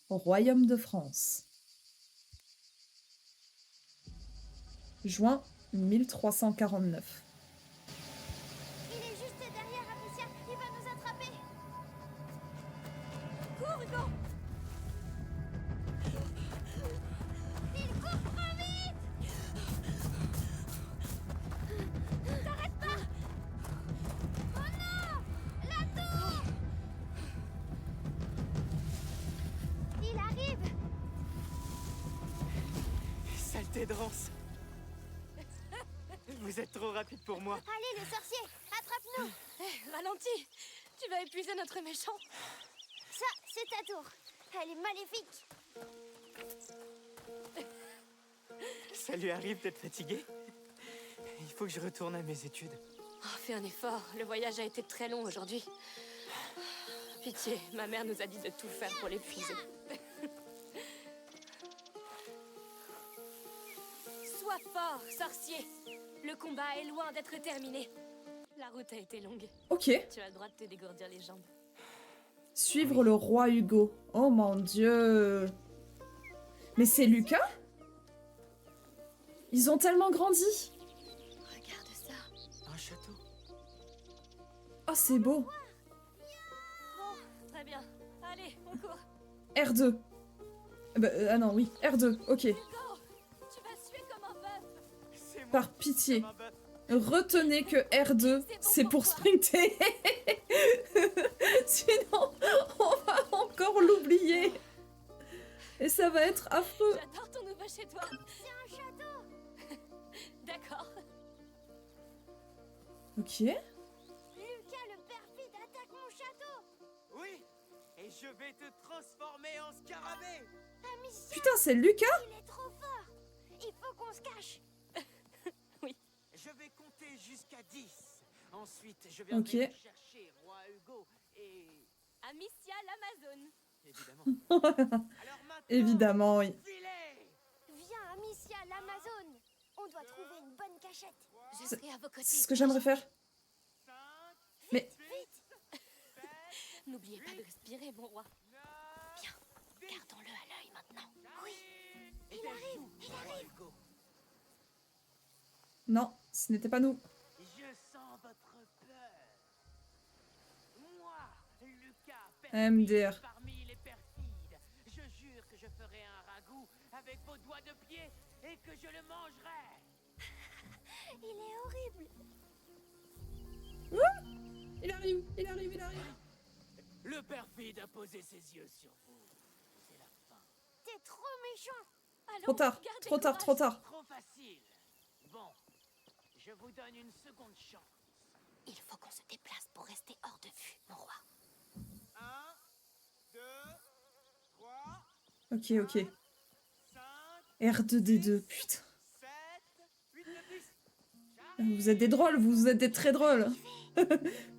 au royaume de France. Juin 1349. Il est juste derrière, Amicia. Il va nous attraper. Cours, Hugo. Il court trop vite. T'arrêtes pas. Oh non. La tour. Il arrive. Saleté de Rance. Vous êtes trop rapide pour moi. Allez, le sorcier, attrape-nous. Ralentis. Tu vas épuiser notre méchant. Ça, c'est ta tour. Elle est maléfique. Ça lui arrive d'être fatigué. Il faut que je retourne à mes études. Oh, fais un effort. Le voyage a été très long aujourd'hui. Pitié, ma mère nous a dit de tout faire pour l'épuiser. Sois fort, sorcier. Le combat est loin d'être terminé. La route a été longue. Ok. Tu as le droit de te dégourdir les jambes. Suivre le roi Hugo. Oh mon dieu. Mais c'est Lucas? Ils ont tellement grandi. Regarde ça. Un château. Oh, c'est beau. Oh, très bien. Allez, on court. R2. Ah non, oui. R2, ok. Hugo, tu vas suer comme un bœuf. C'est moi. Par pitié. Comme un bœuf. Retenez que R2, c'est pour sprinter. Sinon, on va encore l'oublier. Et ça va être affreux. J'adore ton nouveau chez toi. C'est un château. D'accord. Ok. Lucas, le perfide, attaque mon château. Oui. Et je vais te transformer en scarabée. Amicia, Putain, c'est Lucas? il est trop fort. Il faut qu'on se cache. Je vais compter jusqu'à 10. Ensuite, je Ok. viendrai vous chercher, roi Hugo. Et... Amicia l'Amazone. Évidemment. Alors maintenant, Évidemment, oui. filez. Viens, Amicia, l'Amazone. On doit trouver une bonne cachette. Je serai à vos côtés. C'est ce que j'aimerais faire. 5, Mais 8, N'oubliez pas de respirer, mon roi. 9, Bien, gardons-le à l'œil maintenant. oui. Il arrive, il arrive. Hugo. non, ce n'était pas nous. Je sens votre peur. Moi, Lucas, MDR. perfide parmi les perfides. Je jure que je ferai un ragoût avec vos doigts de pied et que je le mangerai. Il est horrible. Il arrive, il arrive, il arrive. Le perfide a posé ses yeux sur vous. C'est la fin. T'es trop méchant. Allons, Trop tard, gardez trop tard, courage. trop tard. Trop facile. Bon, je vous donne une seconde chance. Il faut qu'on se déplace pour rester hors de vue, mon roi. 1, 2, 3, Ok, ok. 5, R2D2, putain. 7, 8, 9, 10. Vous êtes des drôles, vous êtes des très drôles.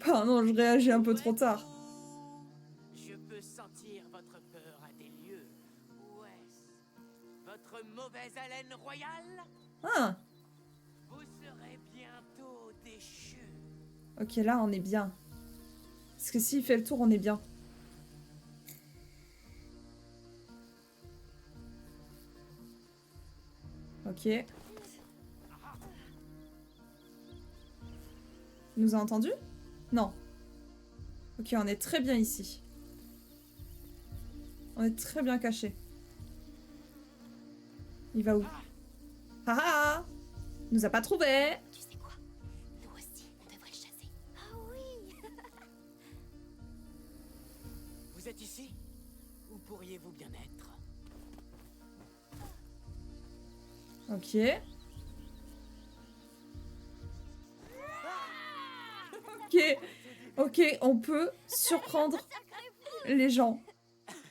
Pardon, je réagis un peu trop tard. Je peux sentir votre peur à des lieues. Où est-ce? Votre mauvaise haleine royale? Ah, Vous serez bientôt déchus. ok, là, on est bien. Parce que s'il fait le tour, on est bien. Ok. Il nous a entendus? Non. Ok, on est très bien ici. On est très bien cachés. Il va où? Ah ah! Il nous a pas trouvé. Tu sais quoi? Nous aussi, on devrait le chasser. Ah oui. Vous êtes ici? Où pourriez-vous bien être? Ok. Ok. Ok, on peut surprendre les gens.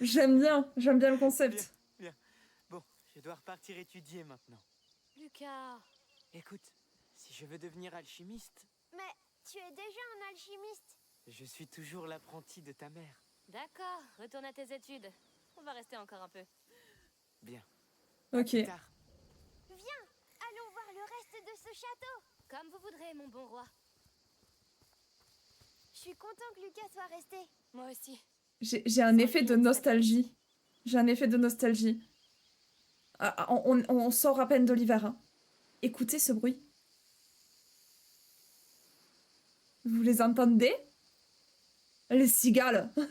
J'aime bien le concept. Bien. Bon, je dois repartir étudier maintenant. Lucas. Écoute, si je veux devenir alchimiste, Mais tu es déjà un alchimiste. je suis toujours l'apprenti de ta mère. D'accord, retourne à tes études. On va rester encore un peu. Bien. Ok. Plus tard. Viens, allons voir le reste de ce château. Comme vous voudrez, mon bon roi. Je suis content que Lucas soit resté. Moi aussi. J'ai un effet de nostalgie. J'ai un effet de nostalgie. On sort à peine de l'hiver. Hein. Écoutez ce bruit. Vous les entendez? Les cigales. Je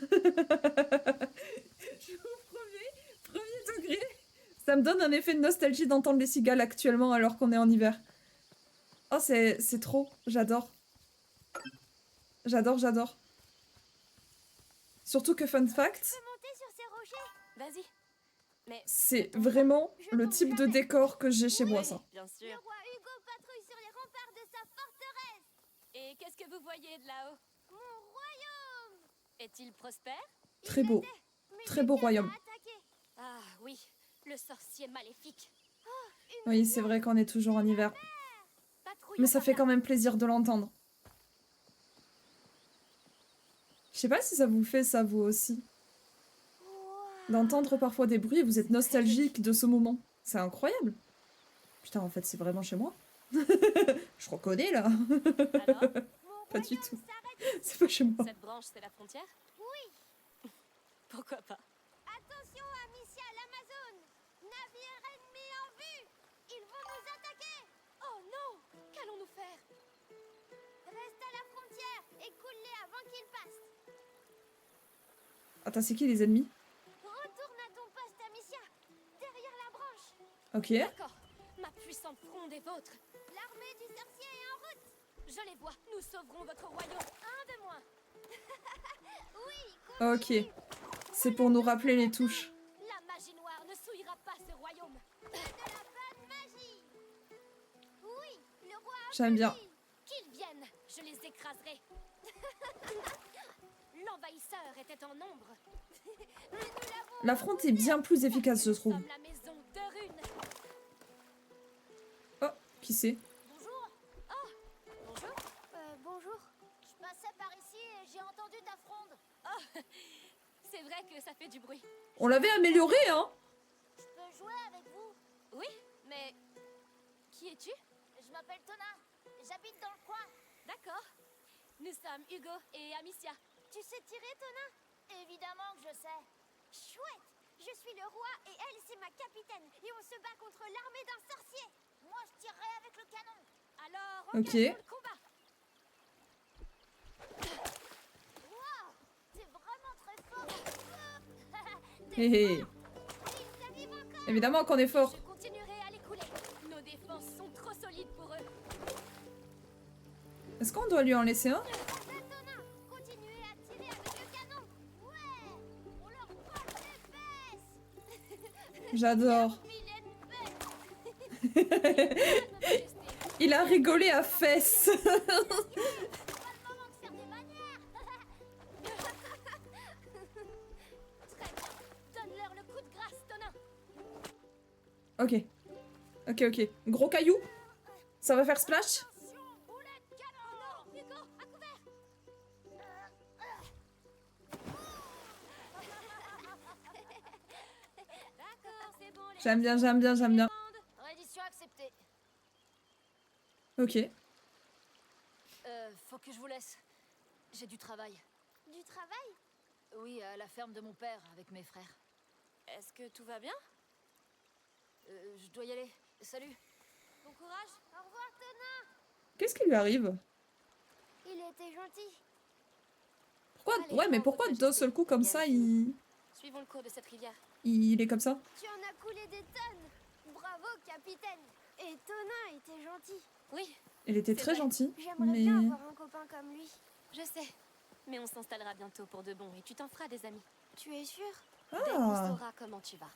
vous promets, premier degré. Ça me donne un effet de nostalgie d'entendre les cigales actuellement alors qu'on est en hiver. Oh, c'est trop. J'adore. J'adore, j'adore. Surtout que, fun fact, Je peux monter sur ces rochers? Vas-y. Mais c'est vraiment le type de décor que j'ai chez moi, ça. bien Le sûr. roi Hugo patrouille sur les remparts de sa forteresse. Et qu'est-ce que vous voyez de là-haut? Mon royaume. Est-il prospère? Très beau. Mais Très beau Lucas royaume. m'a attaqué. Ah oui, le sorcier maléfique. Oui, c'est vrai qu'on est toujours en hiver. Patrouillons Mais ça par fait là. quand même plaisir de l'entendre. Je sais pas si ça vous fait ça, vous aussi. D'entendre parfois des bruits et vous êtes nostalgique de ce moment. C'est incroyable. Putain, en fait, c'est vraiment chez moi. Je reconnais, là. Alors, Mon Pas du royaume tout. s'arrête. C'est pas chez moi. cette branche, c'est la frontière? Oui. Pourquoi pas? Attention, Amicia, l'Amazone. Navire ennemi en vue. Ils vont nous attaquer. Oh non! Qu'allons-nous faire? Reste à la frontière et coule-les avant qu'ils passent. Attends, c'est qui les ennemis? Retourne à ton poste, Amicia. Derrière la branche. Ok. D'accord. Ma puissante fronde est vôtre. L'armée du sorcier est en route. Je les vois. Nous sauverons votre royaume. Un de moins. Oui, Ok. C'est pour nous rappeler les touches. La magie noire ne souillera pas ce royaume. de la bonne magie. Oui, le roi a J'aime bien. failli. Qu'ils viennent, je les écraserai. L'envahisseur était en nombre. Mais nous l'avons. La fronte est bien plus efficace, je Nous trouve. sommes la maison de Rune. Oh, qui c'est? Bonjour. Bonjour. Bonjour. Je passais par ici et j'ai entendu ta fronde. C'est vrai que ça fait du bruit. On l'avait amélioré, hein? Je peux jouer avec vous? Oui, mais qui es-tu? Je m'appelle Tona. J'habite dans le coin. D'accord. Nous sommes Hugo et Amicia. Tu sais tirer, Tona? Évidemment que je sais. Chouette. Je suis le roi et elle, c'est ma capitaine. Et on se bat contre l'armée d'un sorcier. Moi, je tirerai avec le canon. Alors, Ok. engagons le combat. Waouh. T'es vraiment très fort. Hé hé. Ils arrivent encore. Évidemment qu'on est fort. Je continuerai à les couler. Nos défenses sont trop solides pour eux. Est-ce qu'on doit lui en laisser un? Tona, continuez à tirer avec le canon. Ouais. On leur croise les fesses. J'adore. Vilaine bête. Il a rigolé à fesses. C'est pas le moment de faire des manières. Très bien. Donne-leur le coup de grâce, Tonin. Ok. Ok, ok. Gros caillou. Ça va faire splash? Attention, boulet de canon. Hugo, à couvert. D'accord, c'est bon. Les J'aime bien, j'aime bien, j'aime bien. Reddition acceptée. Ok. Faut que je vous laisse. J'ai du travail. Du travail? Oui, à la ferme de mon père, avec mes frères. Est-ce que tout va bien? Je dois y aller. Salut. Bon courage. Au revoir, Tona. Qu'est-ce qui lui arrive? Il était gentil. Pourquoi? Allez, Ouais, mais prends pourquoi votre d'un seul coup comme ça, Suivons le cours de cette rivière. il est comme ça? Tu en as coulé des tonnes. Bravo, capitaine. Et Tona était gentil. Oui, Il était C'est très vrai. gentil, J'aimerais mais bien avoir un copain comme lui. je sais. Mais on s'installera bientôt pour de bon et tu t'en feras des amis. Tu es sûr? Dès qu'on ah, saura comment tu vas.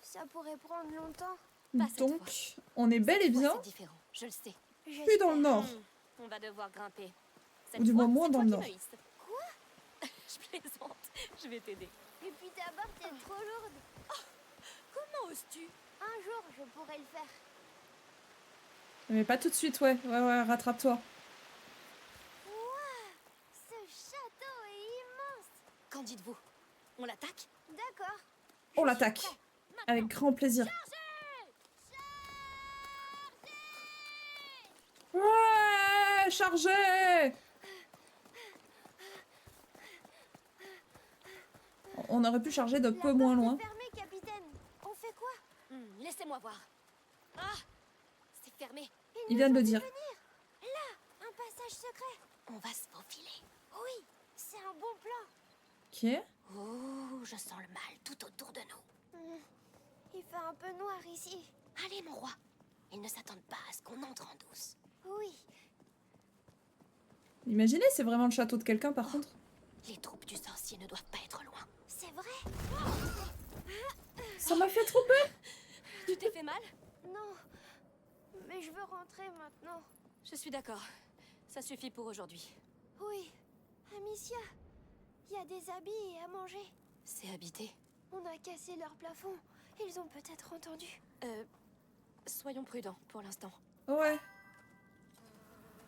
Ça pourrait prendre longtemps. Pas cette donc on est bel et Cette fois, bien c'est différent, je le sais. plus dans le nord. On va devoir grimper. Cette Ou du fois, moins moins c'est dans toi le qui nord. me hisse. Quoi? Je plaisante. Je vais t'aider. Et puis d'abord, t'es trop lourde. Comment oses-tu? Un jour, je pourrais le faire. Mais pas tout de suite, ouais. Ouais, ouais, rattrape-toi. Waouh! Ce château est immense. Qu'en dites-vous? On l'attaque? D'accord. On l'attaque. Avec grand plaisir. Ouais, chargez! on aurait pu charger de peu moins loin. Fermé, capitaine. On fait quoi? Laissez-moi voir. Ah, c'est fermé. Il vient de le dire. Là, un passage secret. On va se faufiler. Oui, c'est un bon plan. Ok. Oh, je sens le mal tout autour de nous. Il fait un peu noir ici. Allez, mon roi. Ils ne s'attendent pas à ce qu'on entre en douce. Oui, Imaginez, c'est vraiment le château de quelqu'un par contre. Les troupes du sorcier ne doivent pas être loin. c'est vrai. Ça m'a fait trop peur. Tu t'es fait mal? Non, mais je veux rentrer maintenant. Je suis d'accord. Ça suffit pour aujourd'hui. Oui, Amicia, il y a des habits et à manger. C'est habité. On a cassé leur plafond. Ils ont peut-être entendu. Soyons prudents pour l'instant. Ouais.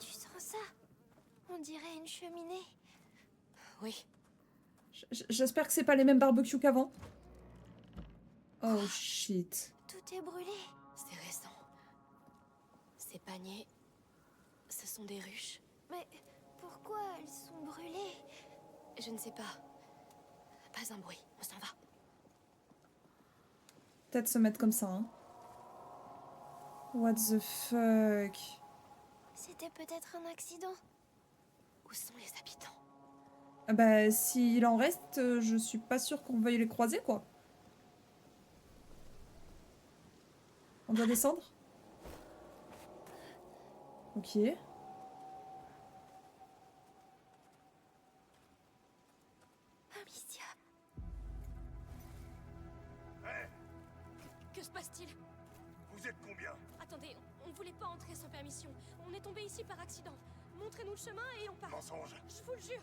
Tu sens ça? On dirait une cheminée. Oui. J'espère que c'est pas les mêmes barbecues qu'avant. Oh shit. Tout est brûlé. C'est récent. Ces paniers, ce sont des ruches. Mais pourquoi elles sont brûlées? Je ne sais pas. Pas un bruit, on s'en va. Peut-être se mettre comme ça, hein. What the fuck? C'était peut-être un accident. Où sont les habitants? Ah bah, s'il en reste, je suis pas sûre qu'on veuille les croiser, quoi. On doit descendre? Ok. Amicia. Que se passe-t-il? Vous êtes combien? Attendez, on ne voulait pas entrer sans permission. On est tombé ici par accident. Montrez-nous le chemin et on part. Mensonge! Je vous le jure.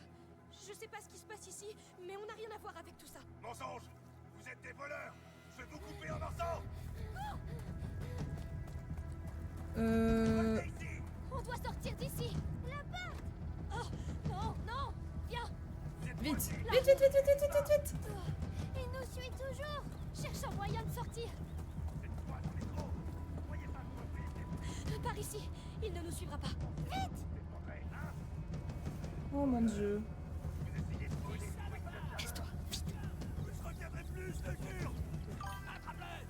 Je sais pas ce qui se passe ici, mais on n'a rien à voir avec tout ça. Mensonge! Vous êtes des voleurs! Je vais vous couper en morceaux! Restez ici! On doit sortir d'ici. La porte. Oh, non, non. Viens. Vous êtes Vite. coincés. Vite, vite, vite, vite, vite, vite, vite. Il nous suit toujours. Cherche un moyen de sortir. Vous êtes quoi dans les métro? Vous voyez pas que vous faites des Par ici. Il ne nous suivra pas. progrès, hein? Oh mon dieu. Vous essayez de voler des trucs comme ça? Laisse-toi, vite. Vous ne reviendrez plus, je te jure! Attrape-le!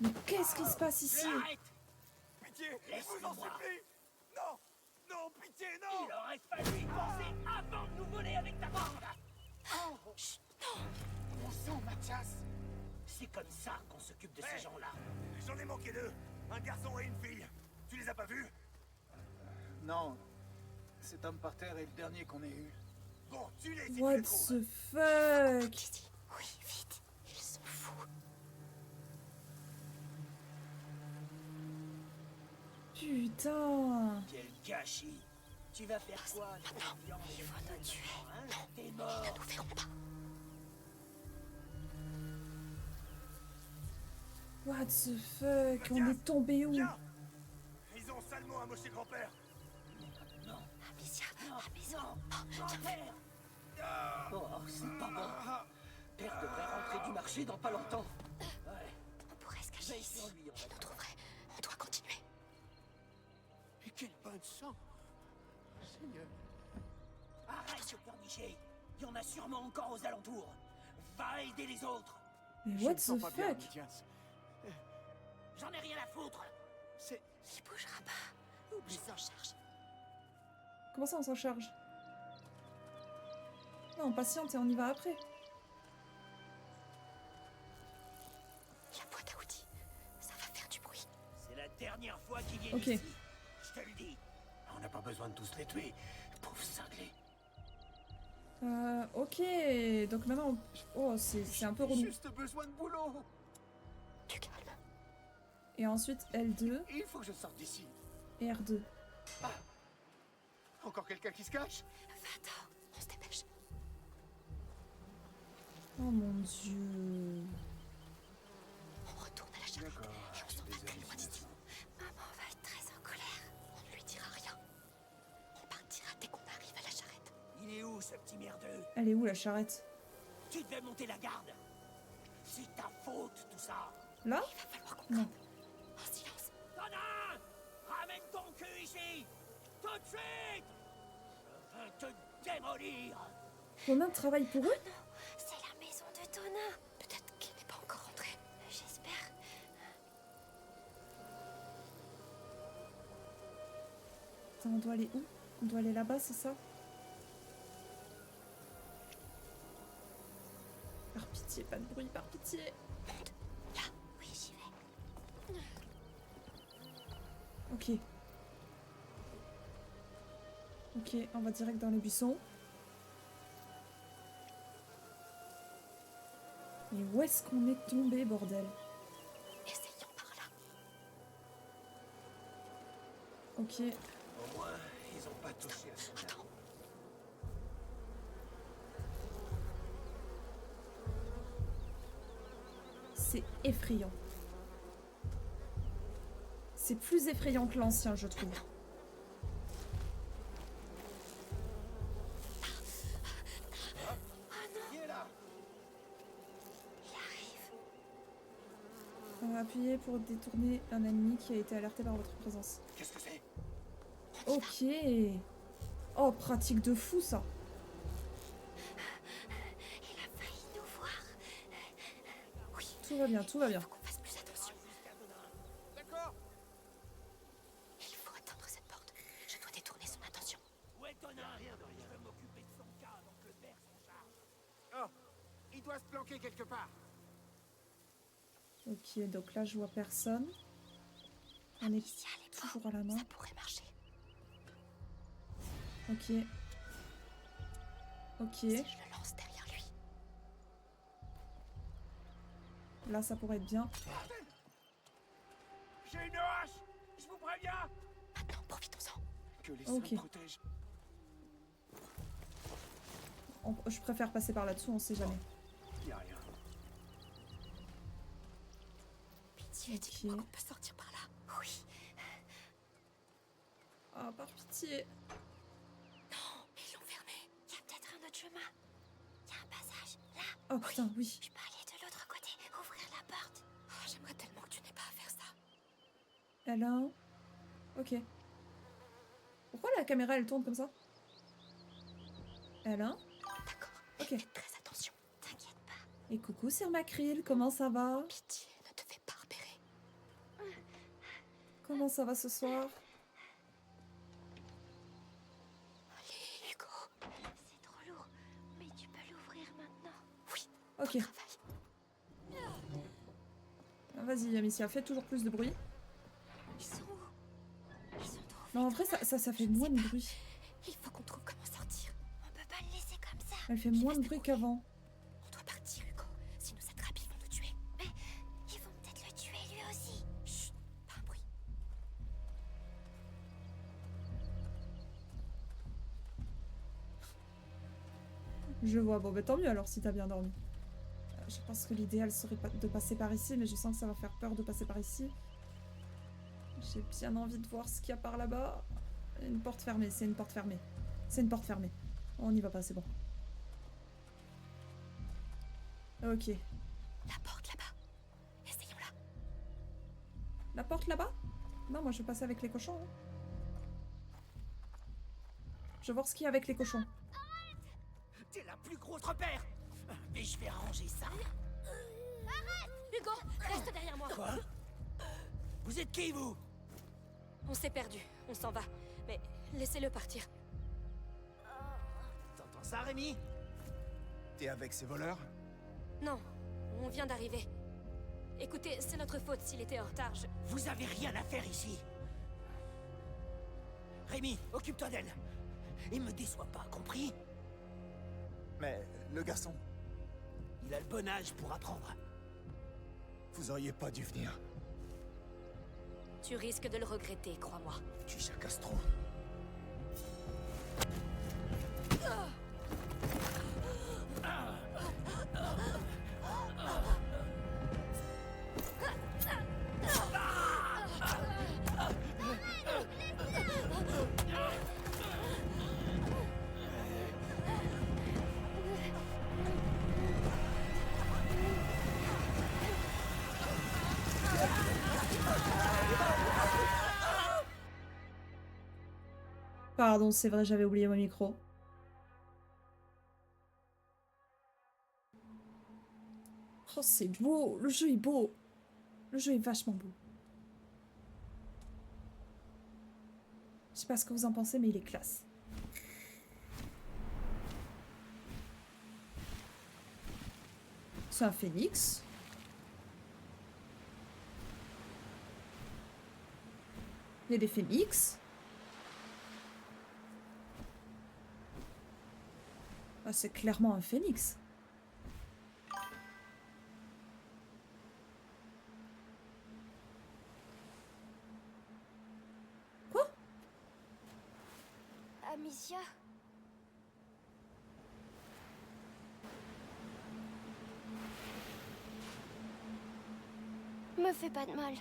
Mais qu'est-ce qui se passe ici? Arrête! Pitié! Je vous en Laisse-moi. supplie! Non! Non, pitié, non! Il aurait fallu y penser avant de nous voler avec ta bande! Oh, chut, non! Mon sang, Mathias! C'est comme ça qu'on s'occupe de ces gens-là. J'en ai manqué deux! Un garçon et une fille! Tu les as pas vus? Non. Cet homme par terre est le dernier qu'on ait eu. Bon, tue-les si tu What les trouves! the fuck? Ici. Oui, vite. Ils sont fous. Putain. Quel gâchis! Tu vas faire quoi? Maintenant, il faut nous tuer. Hein? T'es mort! Ils ne nous verront pas. What the fuck? On est tombé où? Viens! Ils ont salement amoché grand-père! Non! Amicia, Non! à maison. Non! Père! Oh, c'est pas bon! Père devrait rentrer du marché dans pas longtemps. Ouais. On pourrait se cacher Veille ici. sur lui, on va Il nous trouverait. On doit continuer. Mais quel bon sang! Seigneur! Arrête ce cornicher! Il y en a sûrement encore aux alentours! Va aider les autres! Mais Je what me sens the pas bien, fuck? Mathias. J'en ai rien à foutre! C'est... Il bougera pas. Oublie Je ça! m'en charge. Comment ça on s'en charge? Non, on patiente et on y va après. La boîte à outils. Ça va faire du bruit. C'est la dernière fois qu'ils viennent Ok. ici! Je te le dis! On n'a pas besoin de tous les tuer! Pauvres cinglés! Ok. Donc maintenant, oh, c'est un peu J'ai relou. juste besoin de boulot. Du calme. Et ensuite L2 Il faut que je sorte d'ici. et R2. Encore quelqu'un qui se cache? Va-t'en. On se dépêche. Oh mon dieu. On retourne à la charrette. D'accord, Et on j'ai s'en va des plus loin d'ici. hallucinations. Maman va être très en colère. On ne lui dira rien. On partira dès qu'on arrive à la charrette. Il est où ce petit merdeux? Elle est où la charrette? Tu devais monter la garde! C'est ta faute tout ça! Là? Il va falloir qu'on Non. campe. En silence. Donna! Ramène ton cul ici! Tout de suite! Je veux te démolir! Conan travaille pour eux? Non, c'est la maison de Tona. Peut-être qu'il n'est pas encore rentré. J'espère. Attends, on doit aller où? On doit aller là-bas, c'est ça? Par pitié, pas de bruit, par pitié. Là, oui, j'y vais. Ok. Ok, on va direct dans les buissons. Et où est-ce qu'on est tombé, bordel? Essayons par là. Ok. Au moins, ils ont pas touché à son Attends. C'est effrayant. C'est plus effrayant que l'ancien, je trouve. Qui est là? Il arrive. On va appuyer pour détourner un ennemi qui a été alerté par votre présence. Qu'est-ce que c'est? Ok. Oh, pratique de fou, ça. Il a failli nous voir. Oui, Tout va bien, tout va bien. il faut qu'on fasse plus attention. D'accord. Il faut atteindre cette porte. Je dois détourner son attention. Où est Tona? Rien de rien. Je vais m'occuper de son cas avant que le père s'en charge. Oh, il doit se planquer quelque part. Ok, donc là, je vois personne. On est Amicia, elle est toujours mort. à la main. Ça pourrait marcher. Ok. Ok. Si je le lance derrière lui. Là, ça pourrait être bien. J'ai une hache. Je vous préviens. Maintenant, profitons-en. Que les Ok. saints protègent. Je préfère passer par là-dessous, on sait jamais. Y a rien. Pitié, Ok. dis-moi qu'on peut sortir par là. Oui. Ah, par pitié. Non, ils l'ont fermé. Il y a peut-être un autre chemin. Il y a un passage. Là. Oh putain, oui. Je peux aller de l'autre côté. Ouvrir la porte. Oh, j'aimerais tellement que tu n'aies pas à faire ça. Alain. Ok. Pourquoi la caméra, elle tourne comme ça? Alain. D'accord. Ok. Fais très attention. T'inquiète pas. Et coucou, Sir Macryl, comment ça va? Pitié, ne te fais pas repérer. Comment ça va ce soir? Allez, Hugo. C'est trop lourd. Mais tu peux l'ouvrir maintenant. Oui, Ok. travail. Vas-y, Amicia, fais toujours plus de bruit. Ils sont où? Ils sont trop Non, en vrai, ça fait moins de bruit. Il faut qu'on trouve comment sortir. On peut pas le laisser comme ça. Elle fait moins de bruit qu'avant. On doit partir, Hugo. Si nous attrapent, ils vont nous tuer. Mais ils vont peut-être le tuer lui aussi. Chut, pas un bruit. Je vois. Bon, bah tant mieux alors si t'as bien dormi. Je pense que l'idéal serait de passer par ici, mais je sens que ça va faire peur de passer par ici. J'ai bien envie de voir ce qu'il y a par là-bas. Une porte fermée, c'est une porte fermée. C'est une porte fermée. On n'y va pas, c'est bon. Ok. La porte là-bas. Essayons-la. La porte là-bas? Non, moi je vais passer avec les cochons. hein. Je vais voir ce qu'il y a avec les cochons. T'es la plus grosse repère. Mais je vais arranger ça. Hugo, reste derrière moi. Quoi? Vous êtes qui, vous? On s'est perdu, on s'en va. Mais laissez-le partir. T'entends ça, Rémi? T'es avec ces voleurs? Non, on vient d'arriver. Écoutez, c'est notre faute s'il était en retard. Vous avez rien à faire ici. Rémi, occupe-toi d'elle. Et me déçois pas, compris? Mais le garçon, Il a le bon âge pour apprendre. vous auriez pas dû venir. Tu risques de le regretter, crois-moi. Tu jacasses trop. Pardon, c'est vrai, j'avais oublié mon micro. Oh, c'est beau. Le jeu est beau. Le jeu est vachement beau. Je sais pas ce que vous en pensez, mais il est classe. C'est un phénix. Il y a des phénix. Ah, c'est clairement un phénix. Quoi? Amicia. Me fais pas de mal.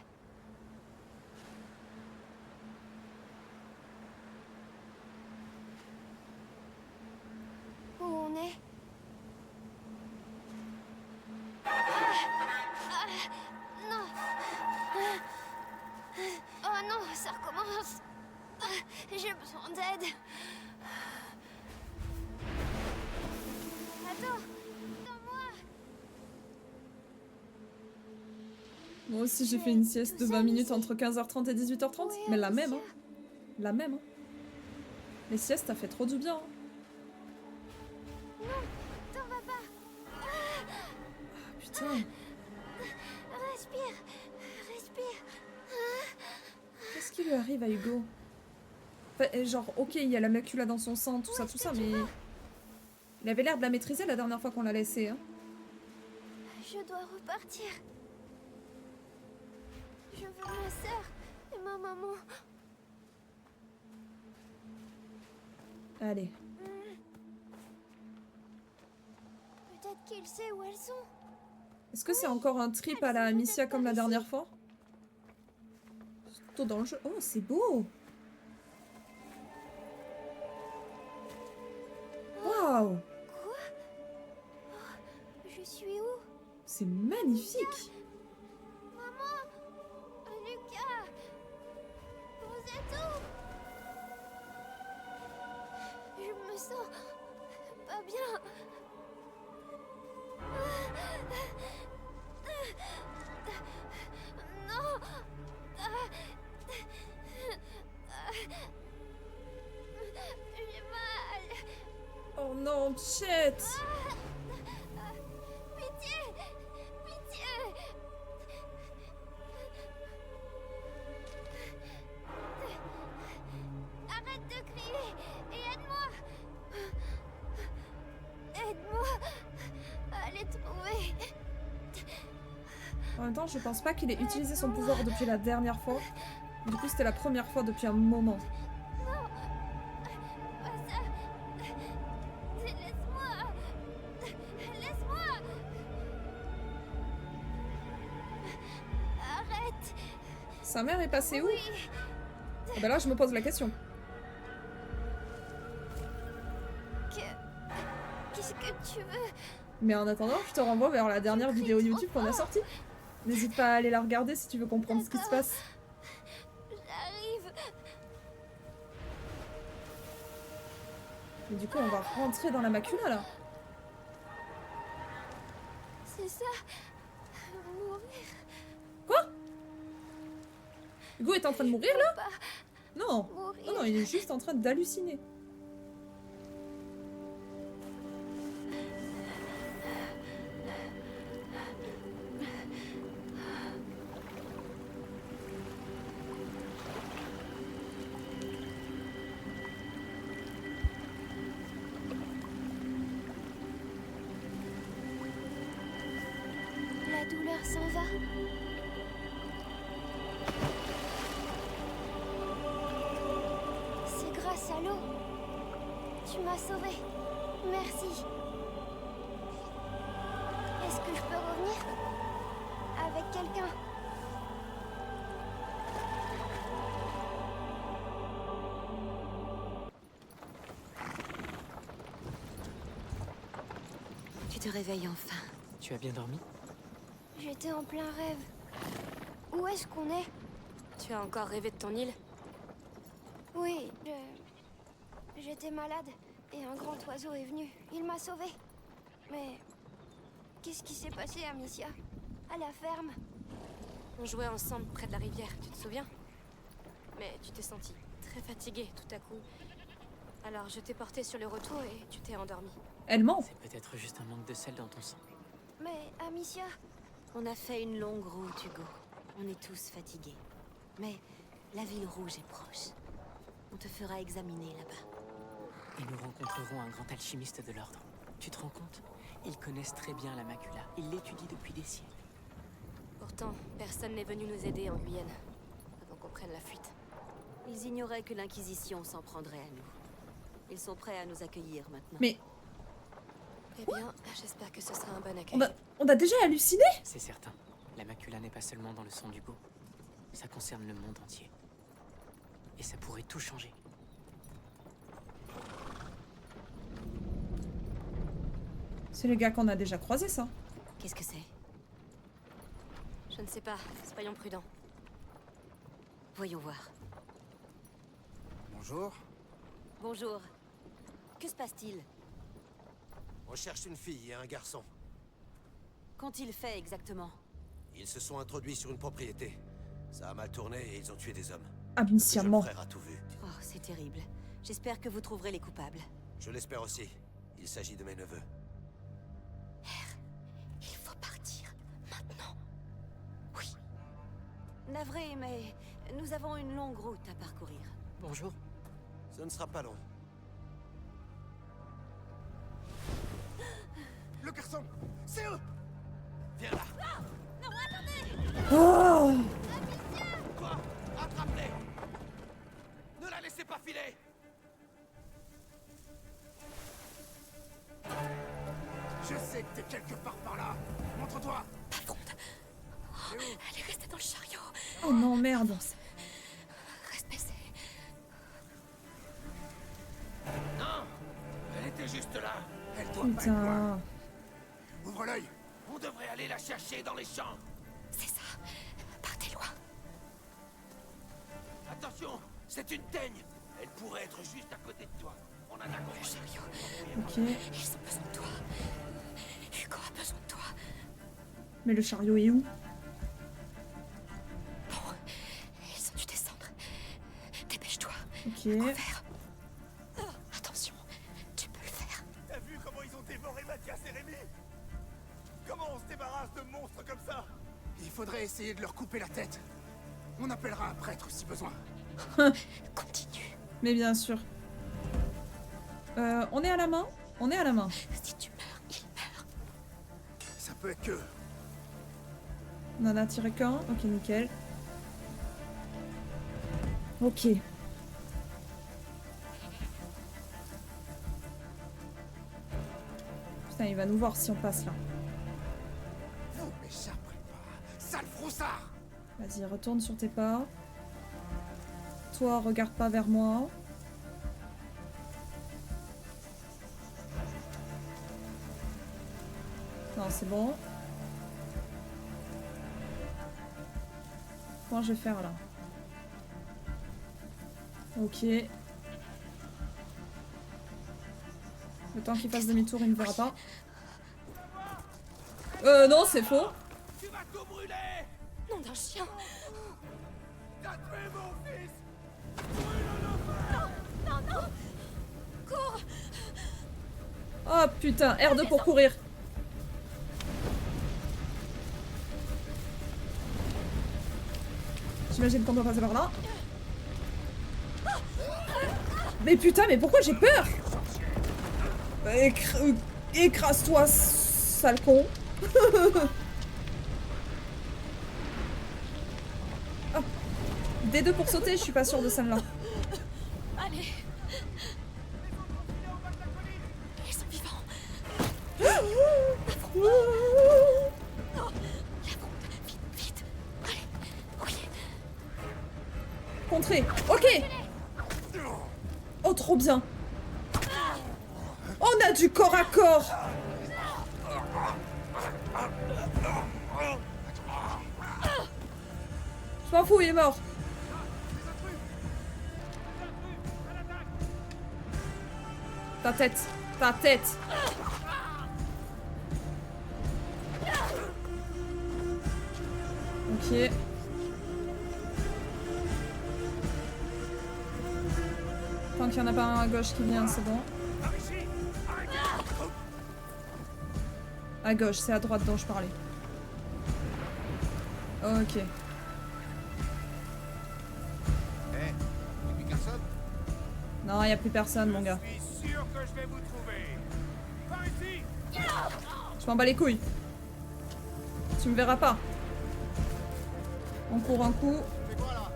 Où on est? Non. Oh non, ça recommence. J'ai besoin d'aide. Attends, attends-moi. Moi aussi, j'ai fait une sieste de 20 minutes entre 15h30 et 18h30. Oui, Mais la même, hein. Amicia. La même, hein. Les siestes, ça fait trop du bien. Hein. T'en vas pas. Ah, putain. Respire. Respire. Qu'est-ce qui lui arrive à Hugo? Enfin, genre, ok, il y a la macula dans son sang, tout ça, mais... Il avait l'air de la maîtriser la dernière fois qu'on l'a laissé, hein. Je dois repartir. Je veux ma sœur et ma maman. Allez. Peut-être qu'il sait où elles sont. Est-ce que c'est encore un trip à la Amicia comme la dernière fois? C'est plutôt dans le jeu. Oh, c'est beau! Waouh! Quoi? Oh, je suis où? C'est magnifique! Maman! Lucas! Vous êtes où? Je me sens pas bien. Non! J'ai mal. Oh non, Chet! Pitié! Pitié! Arrête de crier et aide-moi! Aide-moi à les trouver! En même temps, je pense pas qu'il ait utilisé son pouvoir depuis la dernière fois. Du coup, c'était la première fois depuis un moment. Pas ça! Laisse-moi! Laisse-moi! Arrête! Sa mère est passée où? Oui! Ah bah là, je me pose la question. Qu'est-ce que tu veux? Mais en attendant, je te renvoie vers la dernière vidéo YouTube qu'on a sortie. N'hésite pas à aller la regarder si tu veux comprendre ce qui se passe. J'arrive! Et du coup, on va rentrer dans la macula, là. C'est ça! Mourir! Quoi? Hugo est en train de mourir, là? Pas Non. mourir! Non, non, il est juste en train d'halluciner. La douleur s'en va. C'est grâce à l'eau. Tu m'as sauvée. Merci. Est-ce que je peux revenir? Avec quelqu'un? Tu te réveilles enfin. Tu as bien dormi? J'étais en plein rêve. Où est-ce qu'on est? Tu as encore rêvé de ton île? Oui, j'étais malade et un grand oiseau est venu. Il m'a sauvée. Mais Qu'est-ce qui s'est passé, Amicia? À la ferme? On jouait ensemble près de la rivière, tu te souviens? Mais tu t'es sentie très fatiguée tout à coup. Alors je t'ai porté sur le retour et tu t'es endormie. Elle ment. C'est peut-être juste un manque de sel dans ton sang. Mais, Amicia... On a fait une longue route, Hugo. On est tous fatigués. Mais la ville rouge est proche. On te fera examiner là-bas. Et nous rencontrerons un grand alchimiste de l'ordre. Tu te rends compte? Ils connaissent très bien la macula. Ils l'étudient depuis des siècles. Pourtant, personne n'est venu nous aider en Guyenne, avant qu'on prenne la fuite. Ils ignoraient que l'Inquisition s'en prendrait à nous. Ils sont prêts à nous accueillir maintenant. Mais Eh bien, j'espère que ce sera un bon accueil. on a déjà halluciné? C'est certain. La macula n'est pas seulement dans le sang d'Hugo. Ça concerne le monde entier. Et ça pourrait tout changer. C'est le gars qu'on a déjà croisé, ça. Qu'est-ce que c'est? Je ne sais pas, soyons prudents. Voyons voir. Bonjour. Bonjour. Que se passe-t-il? On cherche une fille et un garçon. Qu'ont-ils fait exactement? Ils se sont introduits sur une propriété. Ça a mal tourné et ils ont tué des hommes. Amicia Le ment. frère a tout vu. Oh, c'est terrible. J'espère que vous trouverez les coupables. Je l'espère aussi. Il s'agit de mes neveux. Il faut partir. Maintenant. Oui. Navré, mais nous avons une longue route à parcourir. Bonjour. Ce ne sera pas long. Le garçon, c'est eux. Viens là. Oh! Quoi? Attrape-les. Ne la laissez pas filer. Je sais que t'es quelque part par là. Montre-toi. Elle est restée dans le chariot. Oh non, merde. Reste baissée. Non. Elle était juste là. Elle doit pas être loin. Putain. Ouvre l'œil. On devrait aller la chercher dans les champs. C'est ça. Partez loin. Attention, c'est une teigne. Elle pourrait être juste à côté de toi. On en a compris. Ok. Ils ont besoin de toi. Hugo a besoin de toi. Mais le chariot est où? Bon, ils ont dû descendre. Dépêche-toi. Ok. Couvert. Attention, tu peux le faire. T'as vu comment ils ont dévoré Mathias et Rémi? Comment on se débarrasse de monstres comme ça? Il faudrait essayer de leur couper la tête. On appellera un prêtre si besoin. Continue. Mais bien sûr. On est à la main? On est à la main. Si tu meurs, il meurt. Ça peut être que... On en a tiré qu'un. Ok, nickel. Ok. Putain, il va nous voir si on passe là. Vous m'échapperez pas. Sale froussard. Vas-y, retourne sur tes pas. Toi, regarde pas vers moi. Non, c'est bon. Comment je vais faire là? Ok. Le temps qu'il fasse demi-tour, il ne me verra pas. Non, c'est faux. Tu vas tout brûler. Nom d'un chien. T'as tué mon fils. Cours. Oh putain, R2 pour courir. J'imagine qu'on doit passer par là. Mais putain, mais pourquoi j'ai peur? Écrase-toi, sale con. Ah. D2 pour sauter, je suis pas sûre de celle-là. Allez. Ils sont vivants. Vite, vite. Allez. Oui. Contrer. Ok. Oh, trop bien. On a du corps à corps. Je m'en fous, il est mort. Ta tête. Ta tête. Ok. Tant qu'il n'y en a pas un à gauche qui vient, c'est bon. À gauche, c'est à droite dont je parlais. Ok. Hey, y'a plus personne? Non, il n'y a plus personne, mon gars. Je suis sûr que je vais vous trouver. Par ici! Je m'en bats les couilles. Tu me verras pas. On court un coup. C'est quoi là?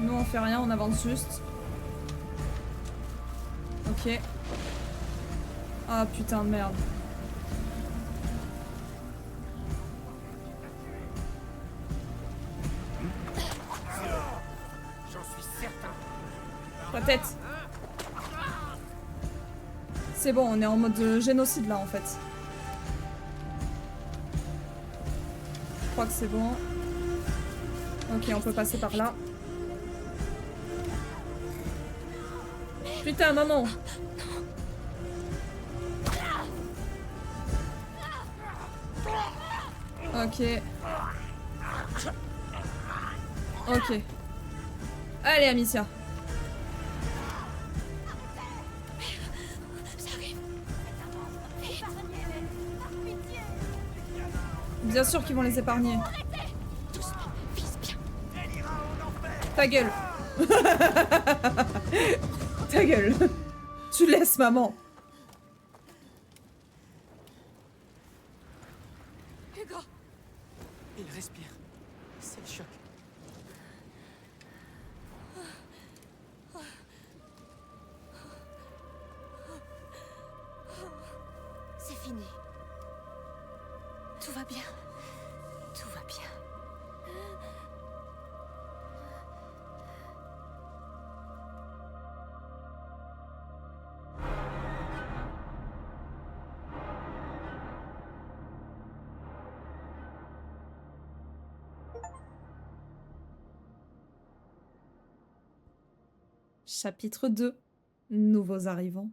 Nous, on fait rien, on avance juste. Ok. Ah, putain de merde. J'en suis certain. La tête. C'est bon, on est en mode génocide là en fait. Je crois que c'est bon. Ok, on peut passer par là. Putain, non, non. Ok. Ok. Allez, Amicia. Bien sûr qu'ils vont les épargner. Ta gueule. Ta gueule. Tu laisses maman. Hugo! Il respire. C'est le choc. C'est fini. Tout va bien. Tout va bien. Chapitre 2. Nouveaux arrivants.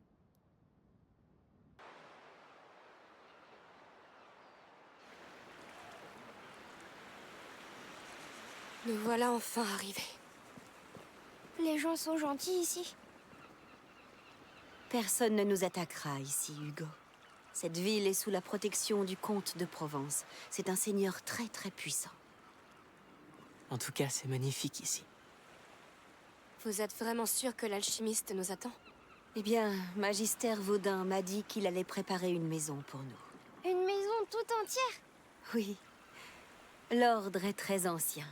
Nous voilà enfin arrivés. Les gens sont gentils ici. Personne ne nous attaquera ici, Hugo. Cette ville est sous la protection du comte de Provence. C'est un seigneur très très puissant. En tout cas, c'est magnifique ici. Vous êtes vraiment sûr que l'alchimiste nous attend? Eh bien, Magister Vaudin m'a dit qu'il allait préparer une maison pour nous. Une maison tout entière. Oui. L'ordre est très ancien.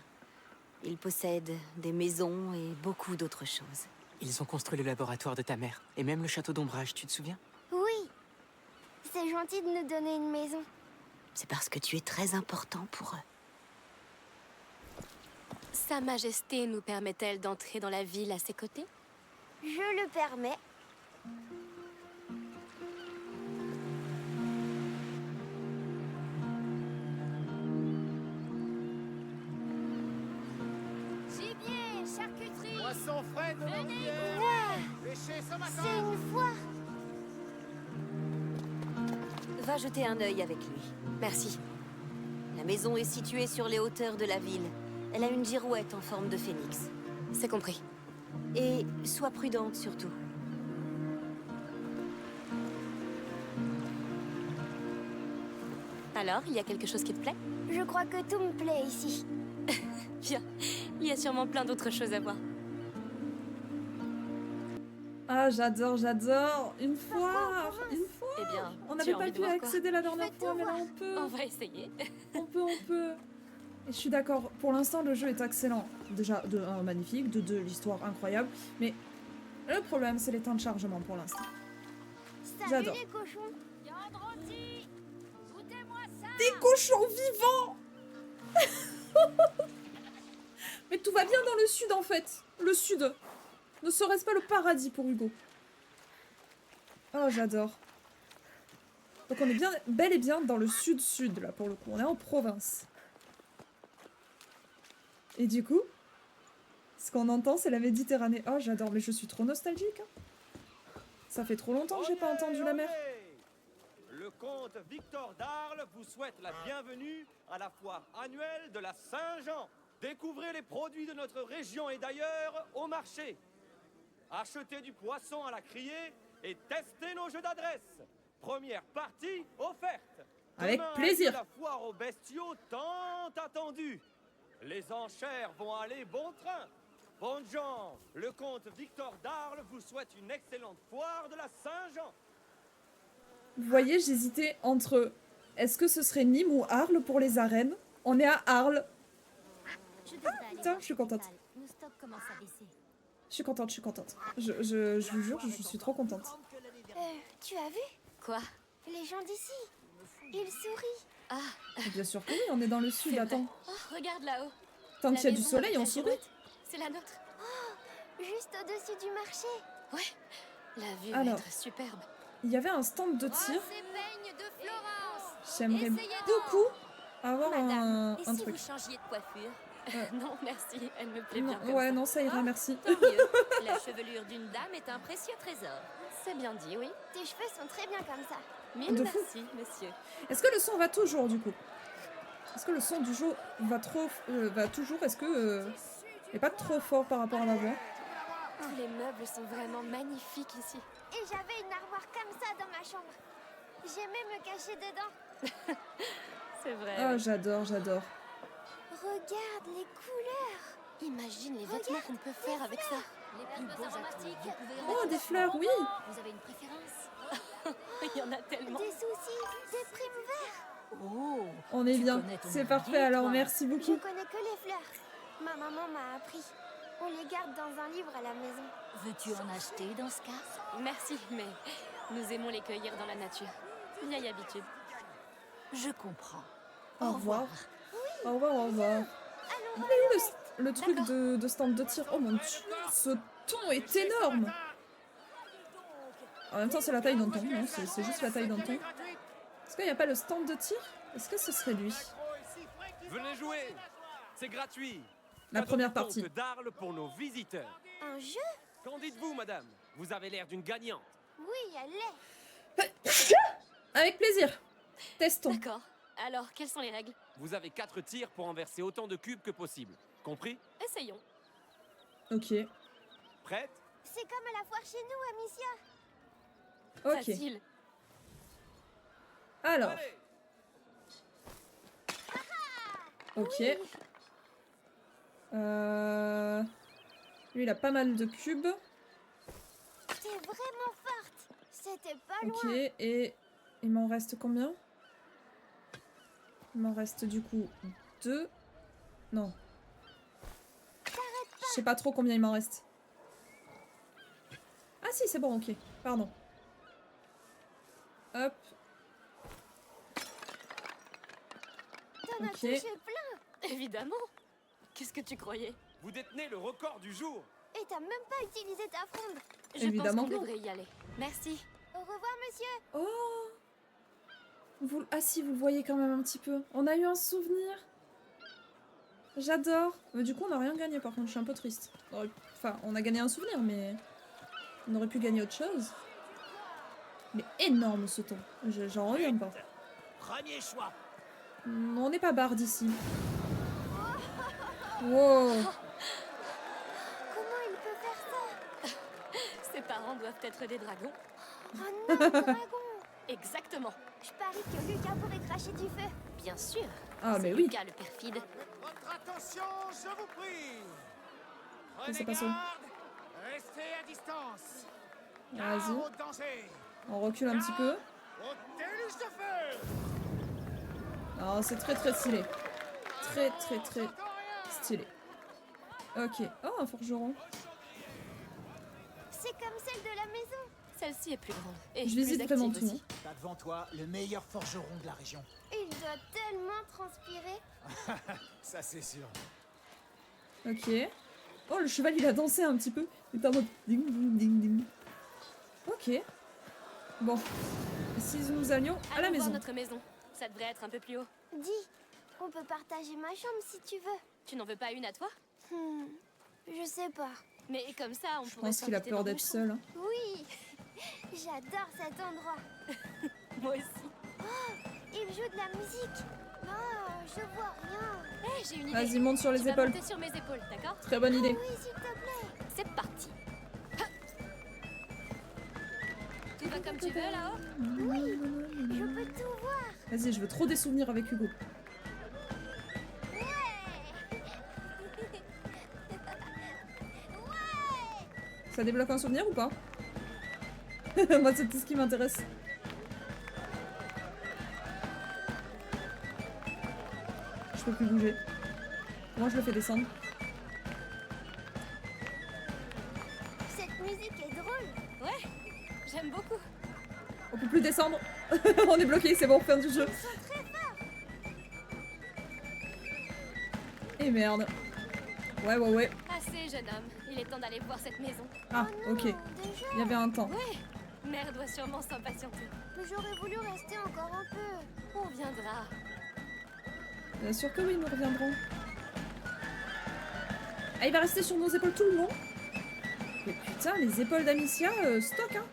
Il possède des maisons et beaucoup d'autres choses. Ils ont construit le laboratoire de ta mère, et même le château d'ombrage, tu te souviens? Oui. C'est gentil de nous donner une maison. C'est parce que tu es très important pour eux. Sa Majesté nous permet-elle d'entrer dans la ville à ses côtés? Je le permets. Gibier, charcuterie. Poisson frais de l'Anguière. Pêché ce matin. C'est une foire. Va jeter un œil avec lui. Merci. La maison est située sur les hauteurs de la ville. Elle a une girouette en forme de phénix. C'est compris. Et sois prudente surtout. Alors, il y a quelque chose qui te plaît? Je crois que tout me plaît ici. Bien. Il y a sûrement plein d'autres choses à voir. Ah, j'adore, j'adore. Une fois. Une fois. Eh bien, On tu n'avait as pas envie de pu voir quoi? accéder la dernière Je vais fois, tout mais là voir. on peut. On va essayer. On peut, on peut. Et je suis d'accord. Pour l'instant, le jeu est excellent. Déjà, de 1, magnifique. De 2, l'histoire incroyable. Mais le problème, c'est les temps de chargement pour l'instant. Salut J'adore. les cochons. Yandroti, goûtez-moi ça. Des cochons vivants. Mais tout va bien dans le sud, en fait. Le sud. Ne serait-ce pas le paradis pour Hugo? Oh, j'adore. Donc on est bien, bel et bien dans le sud-sud, là, pour le coup. On est en province. Et du coup, ce qu'on entend, c'est la Méditerranée. Oh, j'adore, mais je suis trop nostalgique. Hein. Ça fait trop longtemps que j'ai pas entendu la mer. Le comte Victor d'Arles vous souhaite la bienvenue à la foire annuelle de la Saint-Jean. Découvrez les produits de notre région et d'ailleurs au marché. Achetez du poisson à la criée et testez nos jeux d'adresse. Première partie offerte. Avec Demain, plaisir. la foire aux bestiaux tant attendue. Les enchères vont aller bon train. Bonnes gens, le comte Victor d'Arles vous souhaite une excellente foire de la Saint-Jean. Vous voyez, j'hésitais entre est-ce que ce serait Nîmes ou Arles pour les arènes. On est à Arles. Putain, je suis contente. Nos stocks commencent à baisser. Je suis contente, je suis contente. Je vous jure, je suis trop contente. Tu as vu? Quoi? Les gens d'ici. Ils sourient. Ah, Bien sûr que oui, on est dans le sud, c'est attends. vrai. Oh, regarde là-haut. Tant La qu'il y a du maison soleil, avec on la sourit. girouette. C'est la nôtre. Juste au-dessus du marché. Ouais, la vue Alors. va être superbe. Il y avait un stand de tir. Ces peignes de Florence. J'aimerais Essayez beaucoup avoir Madame, et un si truc. vous changiez de coiffure? Ouais. Non, merci, elle me plaît Non, bien comme ouais, ça. non, ça ira, merci. Tant mieux. La chevelure d'une dame est un précieux trésor. C'est bien dit, oui. Tes cheveux sont très bien comme ça. Mille De fou. merci, monsieur. Est-ce que le son va toujours, du coup? Est-ce que le son du jeu va toujours? Est-ce que il est pas trop fort par rapport à ma voix? Tous les meubles sont vraiment magnifiques ici. Et j'avais une armoire comme ça dans ma chambre. J'aimais me cacher dedans. C'est vrai. Ah, oui. j'adore, j'adore. Regarde les couleurs. Imagine les vêtements qu'on peut faire avec ça. Les plus beaux atouts. Vous pouvez en Oh, mettre des un. fleurs, oui. Vous avez une préférence? Il y en a tellement. Des soucis, des primes verts. Oh, On est Tu bien. connais ton C'est idée, parfait, alors toi. merci Je beaucoup. connais que les fleurs. Ma maman m'a appris. On les garde dans un livre à la maison. veux-tu en acheter dans ce cas? Merci, mais nous aimons les cueillir dans la nature. Vieille habitude. Je comprends. Au revoir. Au revoir, au revoir. Il y a eu le truc de stand de tir. Oh mon dieu, ce ton est énorme. En même temps, c'est la taille d'un ton. Non, c'est juste la taille d'un ton. Est-ce qu'il n'y a pas le stand de tir? Est-ce que ce serait lui? Venez jouer. C'est gratuit. La Cadeau première du comte partie. d'Arles pour nos visiteurs. Un jeu? Qu'en dites-vous, madame? Vous avez l'air d'une gagnante. Oui, elle l'est. Avec plaisir. Testons. D'accord. Alors, quelles sont les règles? Vous avez 4 tirs pour renverser autant de cubes que possible. Compris? Essayons. Ok. Prête? C'est comme à la foire chez nous, Amicia. Ok. Facile. Alors. Allez! Ok. Lui, il a pas mal de cubes. T'es vraiment forte. C'était pas Ok. loin. Et il m'en reste combien? Il m'en reste du coup 2. Non. Je sais pas trop combien il m'en reste. Ah si, c'est bon, ok. Pardon. Hop. T'en as Ok. touché plein. Évidemment. Qu'est-ce que tu croyais? Vous détenez le record du jour. Et t'as même pas utilisé ta fronde. Je Évidemment pense que qu'on non. devrait y aller. Merci. Au revoir, monsieur. Oh Ah si, vous le voyez quand même un petit peu. On a eu un souvenir. J'adore. Mais du coup, on n'a rien gagné par contre, je suis un peu triste. Enfin, on a gagné un souvenir, mais... On aurait pu gagner autre chose. Mais énorme ce ton. J'en reviens pas. Premier choix. On n'est pas barde ici. Wow. Comment il peut faire ça? Ses parents doivent être des dragons. Oh non, dragon. Exactement. Je parie que Lucas pourrait cracher du feu. Bien sûr. Ah, mais C'est oui. Lucas le perfide. Votre attention, je vous prie. C'est Prenez pas ça. garde. Restez à distance. Vas-y. Au danger. On recule un petit peu. Au déluge de feu. Oh, c'est très très stylé. Très très très stylé. Ok. Oh, un forgeron. C'est comme celle de la maison. Celle-ci est plus grande. Et Je plus visite active vraiment tout. aussi. T'as devant toi le meilleur forgeron de la région. Il doit tellement transpirer. Ça, c'est sûr. Ok. Oh, le cheval, il a dansé un petit peu. Il était en mode ding ding ding ding. Ok. Bon. Si nous allions à la Allons voir maison. notre maison. Ça devrait être un peu plus haut. Dis, on peut partager ma chambre si tu veux. Tu n'en veux pas une à toi? Je sais pas. Mais comme ça, on Je pourrait pense qu'il a s'inviter peur dans d'être nos seul. Hein. Oui, j'adore cet endroit. chambres. Moi aussi. Il joue de la musique. Non, je vois rien. Hé, j'ai une idée. Vas-y, monte sur les Tu vas épaules. monter sur mes épaules, d'accord? Très bonne idée. Oui, s'il te plaît. C'est parti. Tout va comme tu veux là-haut? Oui, je peux tout voir. Vas-y, je veux trop des souvenirs avec Hugo. Ouais. Ça débloque un souvenir ou pas? Moi, c'est tout ce qui m'intéresse. Je peux plus bouger. Moi, je le fais descendre. Cette musique est drôle. Ouais, j'aime beaucoup. On peut plus descendre. On est bloqué, c'est bon, fin du jeu. Ils sont très forts. Et merde. Ouais. Assez, jeune homme. Il est temps d'aller voir cette maison. Ah, Oh non, ok. déjà. Il y avait un temps. Ouais, Mère doit sûrement s'impatienter. Mais j'aurais voulu rester encore un peu. On viendra. Bien sûr que oui, nous reviendrons. Ah, il va rester sur nos épaules tout le long. Mais putain, les épaules d'Amicia, stock, hein.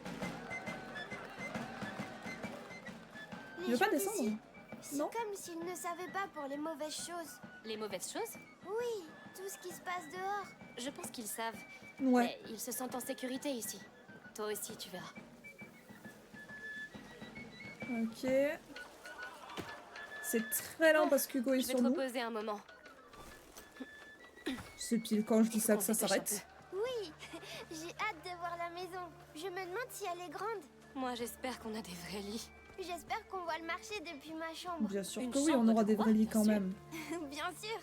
Les Il veut pas gens descendre? d'ici, c'est Non. comme s'ils ne savaient pas pour les mauvaises choses. Les mauvaises choses? Oui, tout ce qui se passe dehors. Je pense qu'ils savent. Ouais. Mais ils se sentent en sécurité ici. Toi aussi, tu verras. Ok. C'est très lent parce qu'Hugo est Je vais sur te nous. reposer un moment. C'est pile quand je dis ça que ça s'arrête. Oui, j'ai hâte de voir la maison. Je me demande si elle est grande. Moi, j'espère qu'on a des vrais lits. J'espère qu'on voit le marché depuis ma chambre. Bien sûr Une que oui, on chambre aura de des quoi, vrais lits bien quand sûr. même. Bien sûr.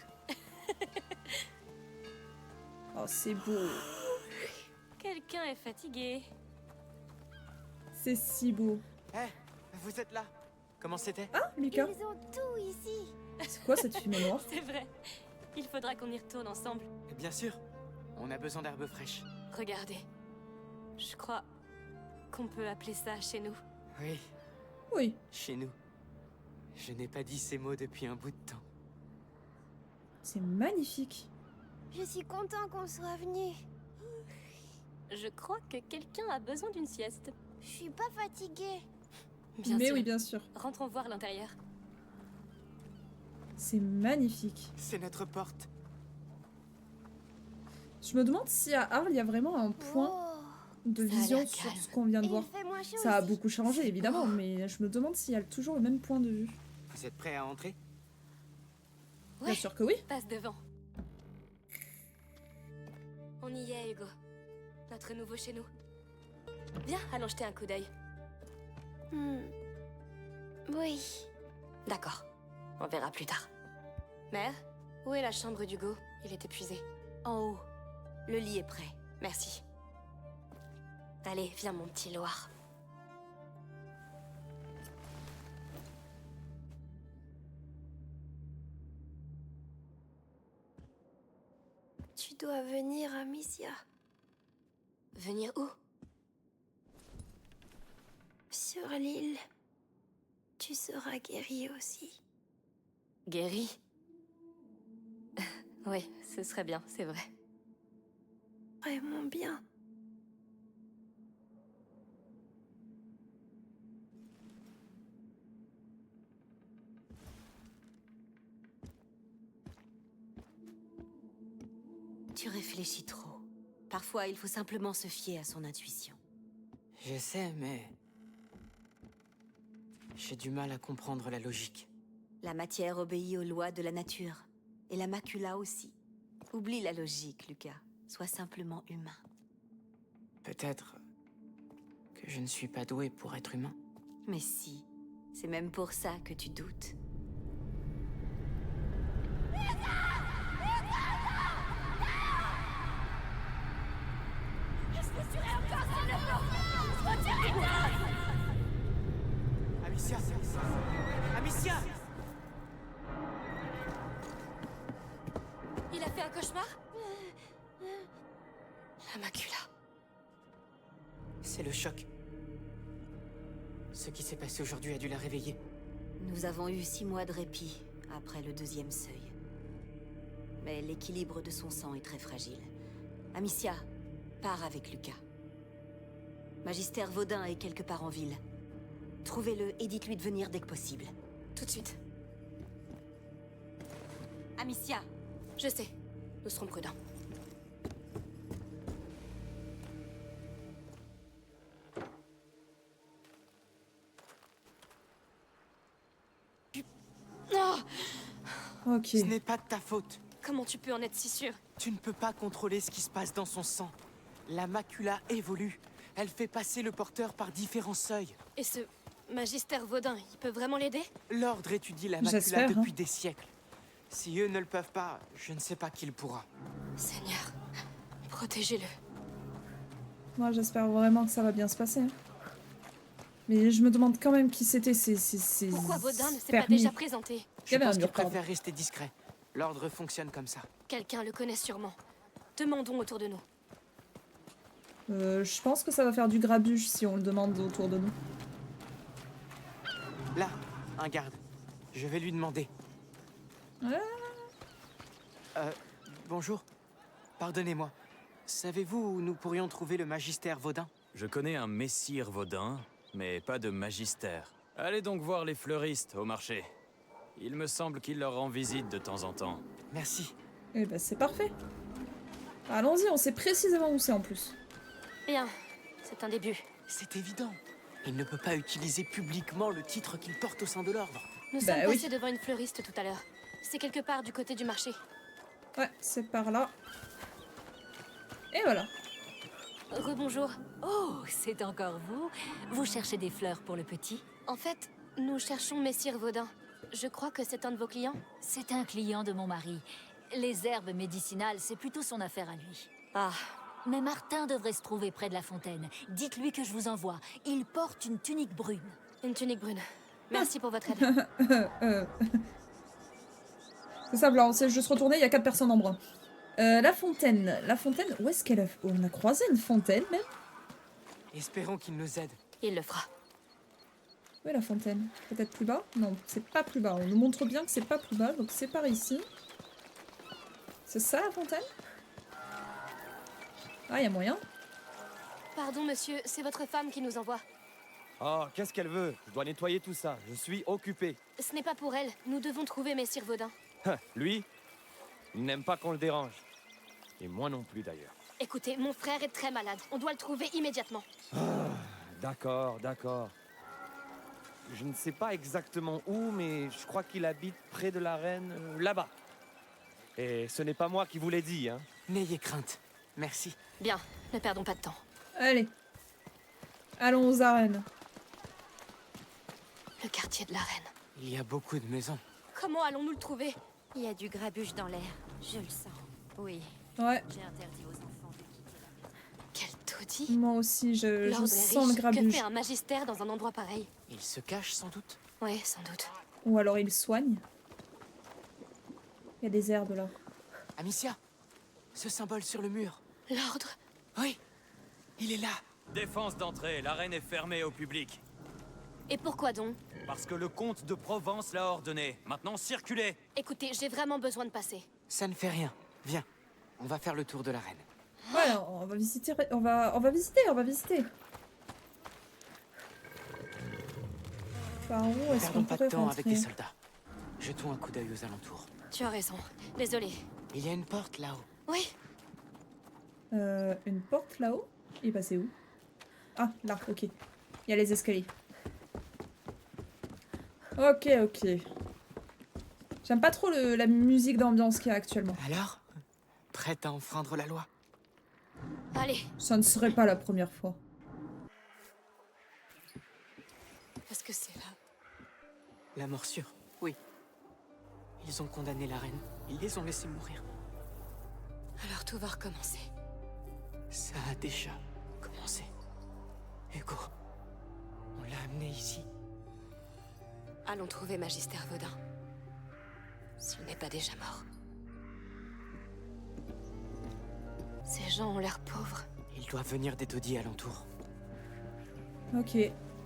Oh, c'est beau. Quelqu'un est fatigué. C'est si beau. Eh, vous êtes là. Comment c'était? Ah, Lucas. Ils ont tout ici. C'est quoi cette fumée noire? C'est vrai. Il faudra qu'on y retourne ensemble. Bien sûr. On a besoin d'herbes fraîches. Regardez. Je crois qu'on peut appeler ça chez nous. Oui, Oui. chez nous. Je n'ai pas dit ces mots depuis un bout de temps. C'est magnifique. Je suis content qu'on soit venu. Je crois que quelqu'un a besoin d'une sieste. Je suis pas fatiguée. Bien Mais sûr. oui, bien sûr. Rentrons voir l'intérieur. C'est magnifique. C'est notre porte. Je me demande si à Arles, il y a vraiment un point Oh. de Ça a vision l'air sur calme. ce qu'on vient de Et voir. il fait moins chaud Ça a aussi. beaucoup changé, évidemment, mais je me demande s'il y a toujours le même point de vue. Vous êtes prêts à entrer? Bien sûr que oui. Passe devant. On y est, Hugo. Notre nouveau chez nous. Viens, allons jeter un coup d'œil. Oui. D'accord. On verra plus tard. Mère, où est la chambre d'Hugo? Il est épuisé. En haut. Le lit est prêt. Merci. Allez, viens, mon petit Loir. Tu dois venir, Amicia. Venir où? Sur l'île. Tu seras guérie aussi. Guéri? Oui, ce serait bien, c'est vrai. Vraiment bien. Tu réfléchis trop. Parfois, il faut simplement se fier à son intuition. Je sais, mais... j'ai du mal à comprendre la logique. La matière obéit aux lois de la nature. Et la macula aussi. Oublie la logique, Lucas. Sois simplement humain. Peut-être que je ne suis pas doué pour être humain. Mais si. C'est même pour ça que tu doutes. Amicia! Amicia! Il a fait un cauchemar? La macula. C'est le choc. Ce qui s'est passé aujourd'hui a dû la réveiller. Nous avons eu 6 mois de répit après le 2e seuil. Mais l'équilibre de son sang est très fragile. Amicia, pars avec Lucas. Magister Vaudin est quelque part en ville. Trouvez-le et dites-lui de venir dès que possible. Tout de suite. Amicia, Je sais. Nous serons prudents. Ok. Ce n'est pas de ta faute. Comment tu peux en être si sûr? Tu ne peux pas contrôler ce qui se passe dans son sang. La macula évolue. Elle fait passer le porteur par différents seuils. Et ce Magister Vaudin, il peut vraiment l'aider? L'ordre étudie la macula J'espère, depuis des siècles. Si eux ne le peuvent pas, je ne sais pas qui le pourra. Seigneur, protégez-le. Moi, j'espère vraiment que ça va bien se passer. Mais je me demande quand même qui c'était ces Pourquoi Vaudin ne s'est pas permis. déjà présenté? Il y avait un pense qu'il mur, pardon. préfère rester discret. L'ordre fonctionne comme ça. Quelqu'un le connaît sûrement. Demandons autour de nous. Je pense que ça va faire du grabuge si on le demande autour de nous. Là, un garde. Je vais lui demander. Bonjour. Pardonnez-moi. Savez-vous où nous pourrions trouver le Magister Vaudin? Je connais un messire Vaudin, mais pas de magister. Allez donc voir les fleuristes au marché. Il me semble qu'il leur rend visite de temps en temps. Merci. Eh ben, c'est parfait. Allons-y, on sait précisément où c'est en plus. Bien, c'est un début. C'est évident. Il ne peut pas utiliser publiquement le titre qu'il porte au sein de l'ordre. Nous Bah sommes oui. passés devant une fleuriste tout à l'heure. C'est quelque part du côté du marché. Ouais, c'est par là. Et voilà. Rebonjour. Oh, c'est encore vous? Vous cherchez des fleurs pour le petit? En fait, nous cherchons Messire Vaudin. Je crois que c'est un de vos clients. C'est un client de mon mari. Les herbes médicinales, c'est plutôt son affaire à lui. Ah, Mais Martin devrait se trouver près de la fontaine. Dites-lui que je vous envoie. Il porte une tunique brune. une tunique brune. Merci pour votre aide. C'est simple, on s'est juste retourné, il y a 4 personnes en brun. La fontaine. La fontaine, où est-ce qu'elle a... On a croisé une fontaine, même. Espérons qu'il nous aide. Il le fera. Où est la fontaine? Peut-être plus bas? Non, c'est pas plus bas. On nous montre bien que c'est pas plus bas, donc c'est par ici. C'est ça, la fontaine? Ah, il y a moyen. Pardon, monsieur, c'est votre femme qui nous envoie. Oh, qu'est-ce qu'elle veut? Je dois nettoyer tout ça. Je suis occupé. Ce n'est pas pour elle. Nous devons trouver Messire Vaudin. Lui, il n'aime pas qu'on le dérange. Et moi non plus, d'ailleurs. Écoutez, mon frère est très malade. On doit le trouver immédiatement. D'accord, d'accord. Je ne sais pas exactement où, mais je crois qu'il habite près de l'arène, là-bas. Et ce n'est pas moi qui vous l'ai dit, hein. N'ayez crainte. Merci. Bien, ne perdons pas de temps. Allez. Allons aux arènes. Le quartier de l'arène. Il y a beaucoup de maisons. Comment allons-nous le trouver? Il y a du grabuge dans l'air. Je le sens. Oui, Ouais, j'ai interdit aux enfants de quitter la... Quel taudis. moi aussi, je L'ordre est sens le riche. Que grabuge. fait un magistère dans un endroit pareil? Il se cache sans doute. Oui, sans doute. Ou alors il soigne. Il y a des herbes là. Amicia, ce symbole sur le mur. L'ordre? Oui, il est là. Défense d'entrée, l'arène est fermée au public. Et pourquoi donc? Parce que le comte de Provence l'a ordonné. Maintenant, circulez! Écoutez, j'ai vraiment besoin de passer. Ça ne fait rien. Viens, on va faire le tour de l'arène. Ouais, on va visiter, on va visiter. Par où est-ce qu'on Perdons pas de pourrait temps avec rentrer? les soldats. Jetons un coup d'œil aux alentours. Tu as raison. Désolée. Il y a une porte là-haut. Oui, Une porte là-haut? Il est passé où? Ah, là, ok. Il y a les escaliers. Ok, ok. J'aime pas trop la musique d'ambiance qu'il y a actuellement. Alors, prête à enfreindre la loi? allez. Ça ne serait pas la première fois. Est-ce que c'est là? La morsure, oui. Ils ont condamné la reine. Ils les ont laissés mourir. Alors tout va recommencer. Ça a déjà commencé. Hugo, on l'a amené ici. Allons trouver Magister Vaudin. S'il n'est pas déjà mort. Ces gens ont l'air pauvres. Ils doivent venir des taudis alentours. Ok.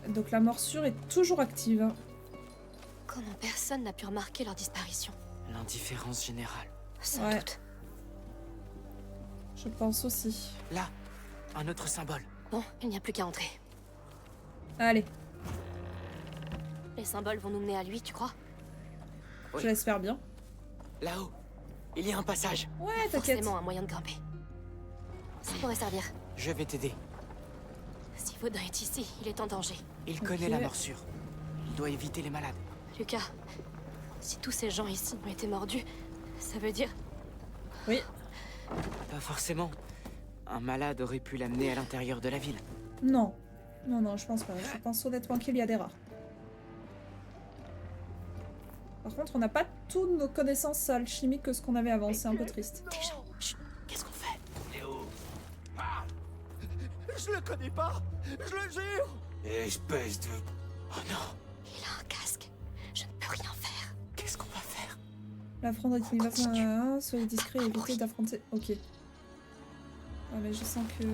Donc la morsure est toujours active. Comment personne n'a pu remarquer leur disparition? L'indifférence générale. Sans Ouais. doute. Je pense aussi. Là, un autre symbole. Bon, il n'y a plus qu'à entrer. Allez. Les symboles vont nous mener à lui, tu crois? Je l'espère bien. Là-haut, il y a un passage. Ouais, t'inquiète. Forcément un moyen de grimper. Ça pourrait servir. Je vais t'aider. Si Vaudin est ici, il est en danger. Il connaît la morsure. Il doit éviter les malades. Lucas, si tous ces gens ici ont été mordus, ça veut dire... Oui. Pas forcément. Un malade aurait pu l'amener à l'intérieur de la ville. Non. Non, non, je pense pas. Je pense honnêtement qu'il y a des rats. Par contre, on n'a pas toutes nos connaissances alchimiques que ce qu'on avait avant. C'est un peu triste. Déjà, chut, qu'est-ce qu'on fait? Léo, Je le connais pas. Je le jure. espèce de... Oh non, Il a un casque. Je ne peux rien faire. qu'est-ce qu'on va faire? L'affront est universel. Soyez discret et évitez d'affronter. Ok. Ouais, mais je sens que...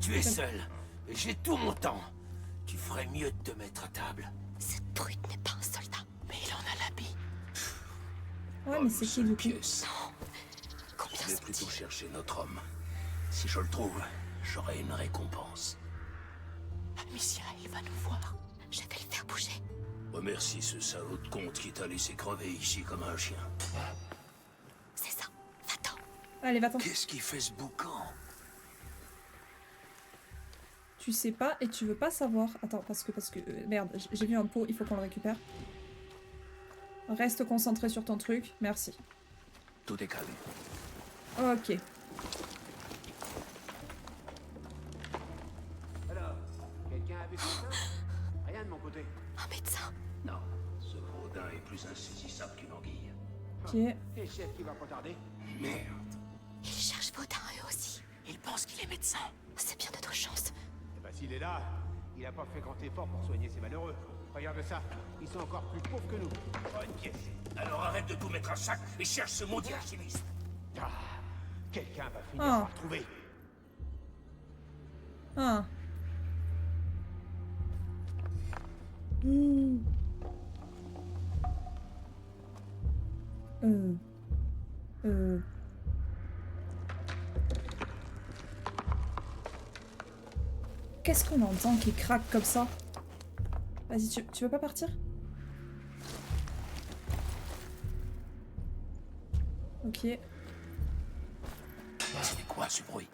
Tu es seul. J'ai tout mon temps. Tu ferais mieux de te mettre à table. Cette brute n'est pas un soldat. Mais il en a l'habit. Ouais, mais c'est qui du coup? Pièce. Combien Je vais sont-ils? plutôt chercher notre homme. Si je le trouve, j'aurai une récompense. Amicia, il va nous voir. Je vais le faire bouger. Remercie ce salaud de comte qui t'a laissé crever ici comme un chien. C'est ça. Va-t'en. Allez, va-t'en. Qu'est-ce qui fait ce boucan? Tu sais pas et tu veux pas savoir. Attends, parce que merde, j'ai vu un pot, il faut qu'on le récupère. Reste concentré sur ton truc, merci. Tout est calme. Ok. Alors, quelqu'un a vu quelqu'un? Rien de mon côté. Un médecin. Non, ce Vaudin est plus insaisissable qu'une anguille. Ok. Et le chef qui va pas tarder? Merde. Ils cherchent Vaudin eux aussi. Il pense qu'il est médecin. C'est bien notre chance. Eh ben, s'il est là, il a pas fait grand effort pour soigner ces malheureux. Regarde ça, ils sont encore plus pauvres que nous. Bonne pièce. Alors arrête de tout mettre à sac et cherche ce maudit alchimiste. Ah, quelqu'un va finir Ah. par le trouver. Ah. Mmh. Qu'est-ce qu'on entend qui craque comme ça? Vas-y, tu veux pas partir? Ok. C'est quoi ce bruit?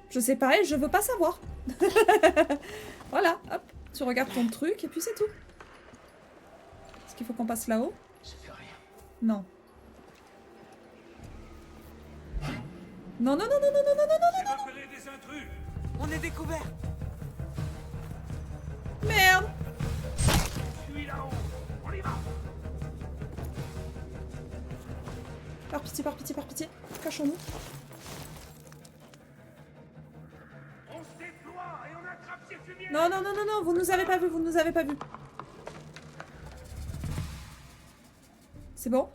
Je sais pas et je veux pas savoir. Voilà, hop. Tu regardes ton truc et puis c'est tout. Est-ce qu'il faut qu'on passe là-haut? Ça fait rien. Non. Non, non, non, non, non, non, non, non, non, non. Repérez des intrus. On est découvert. Merde. Suis là-haut. On y va. Par pitié, par pitié, par pitié. Cachons-nous. On se déploie et on attrape ces fumiers. Non, non, non, non, non, vous nous avez pas vu, vous nous avez pas vu. C'est bon?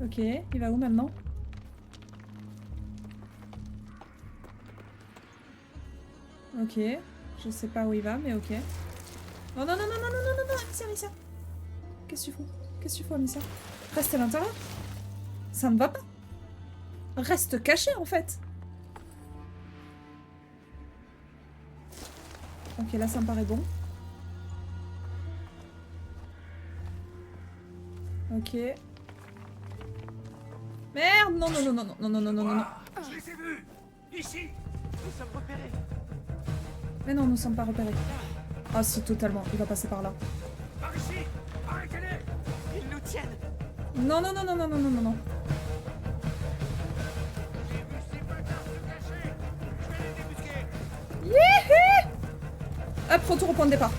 Ok, il va où maintenant? Ok, je sais pas où il va, mais ok. Non, non, non, non, non, non, non, non, non, Amicia, Amicia. Qu'est-ce que tu fous? Qu'est-ce que tu fous, Amicia? Reste à l'intérieur. Ça ne va pas. Reste caché, en fait. Ok, là, ça me paraît bon. Ok. Merde! Non, non, non, non, non, non, non, non, non, non. Je les ai vus. Ici. Nous sommes repérés. Mais non, nous sommes pas repérés. Ah si, totalement. Il va passer par là. Par ici. Arrêtez-les. Ils nous tiennent. Non, non, non, non, non, non, non, non, non. J'ai vu ces bâtards se cacher. Je vais les débusquer. Youhou! Hop, retour au point de départ.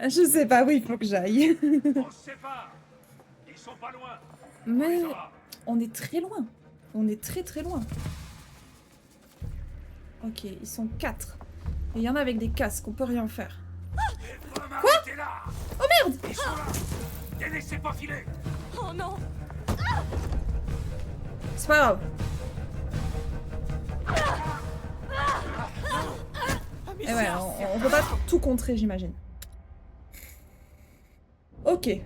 Je sais pas où il faut que j'aille. On se sépare. Ils sont pas loin. Mais on est très loin. On est très très loin. Ok, ils sont 4. Et il y en a avec des casques, on peut rien faire. Quoi? Oh merde! Ils sont là. Les laissez pas filer. Oh non! C'est pas grave. Et ouais, on peut pas tout contrer, j'imagine. Ok.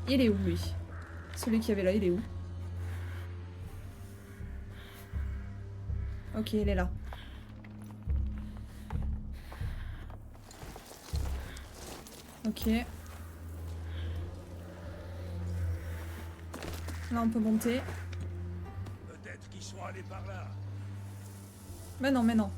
Il est où, lui? Celui qui avait là, il est où? Ok, il est là. Ok. Là, on peut monter. Peut-être qu'ils sont allés par là. Mais non, mais non.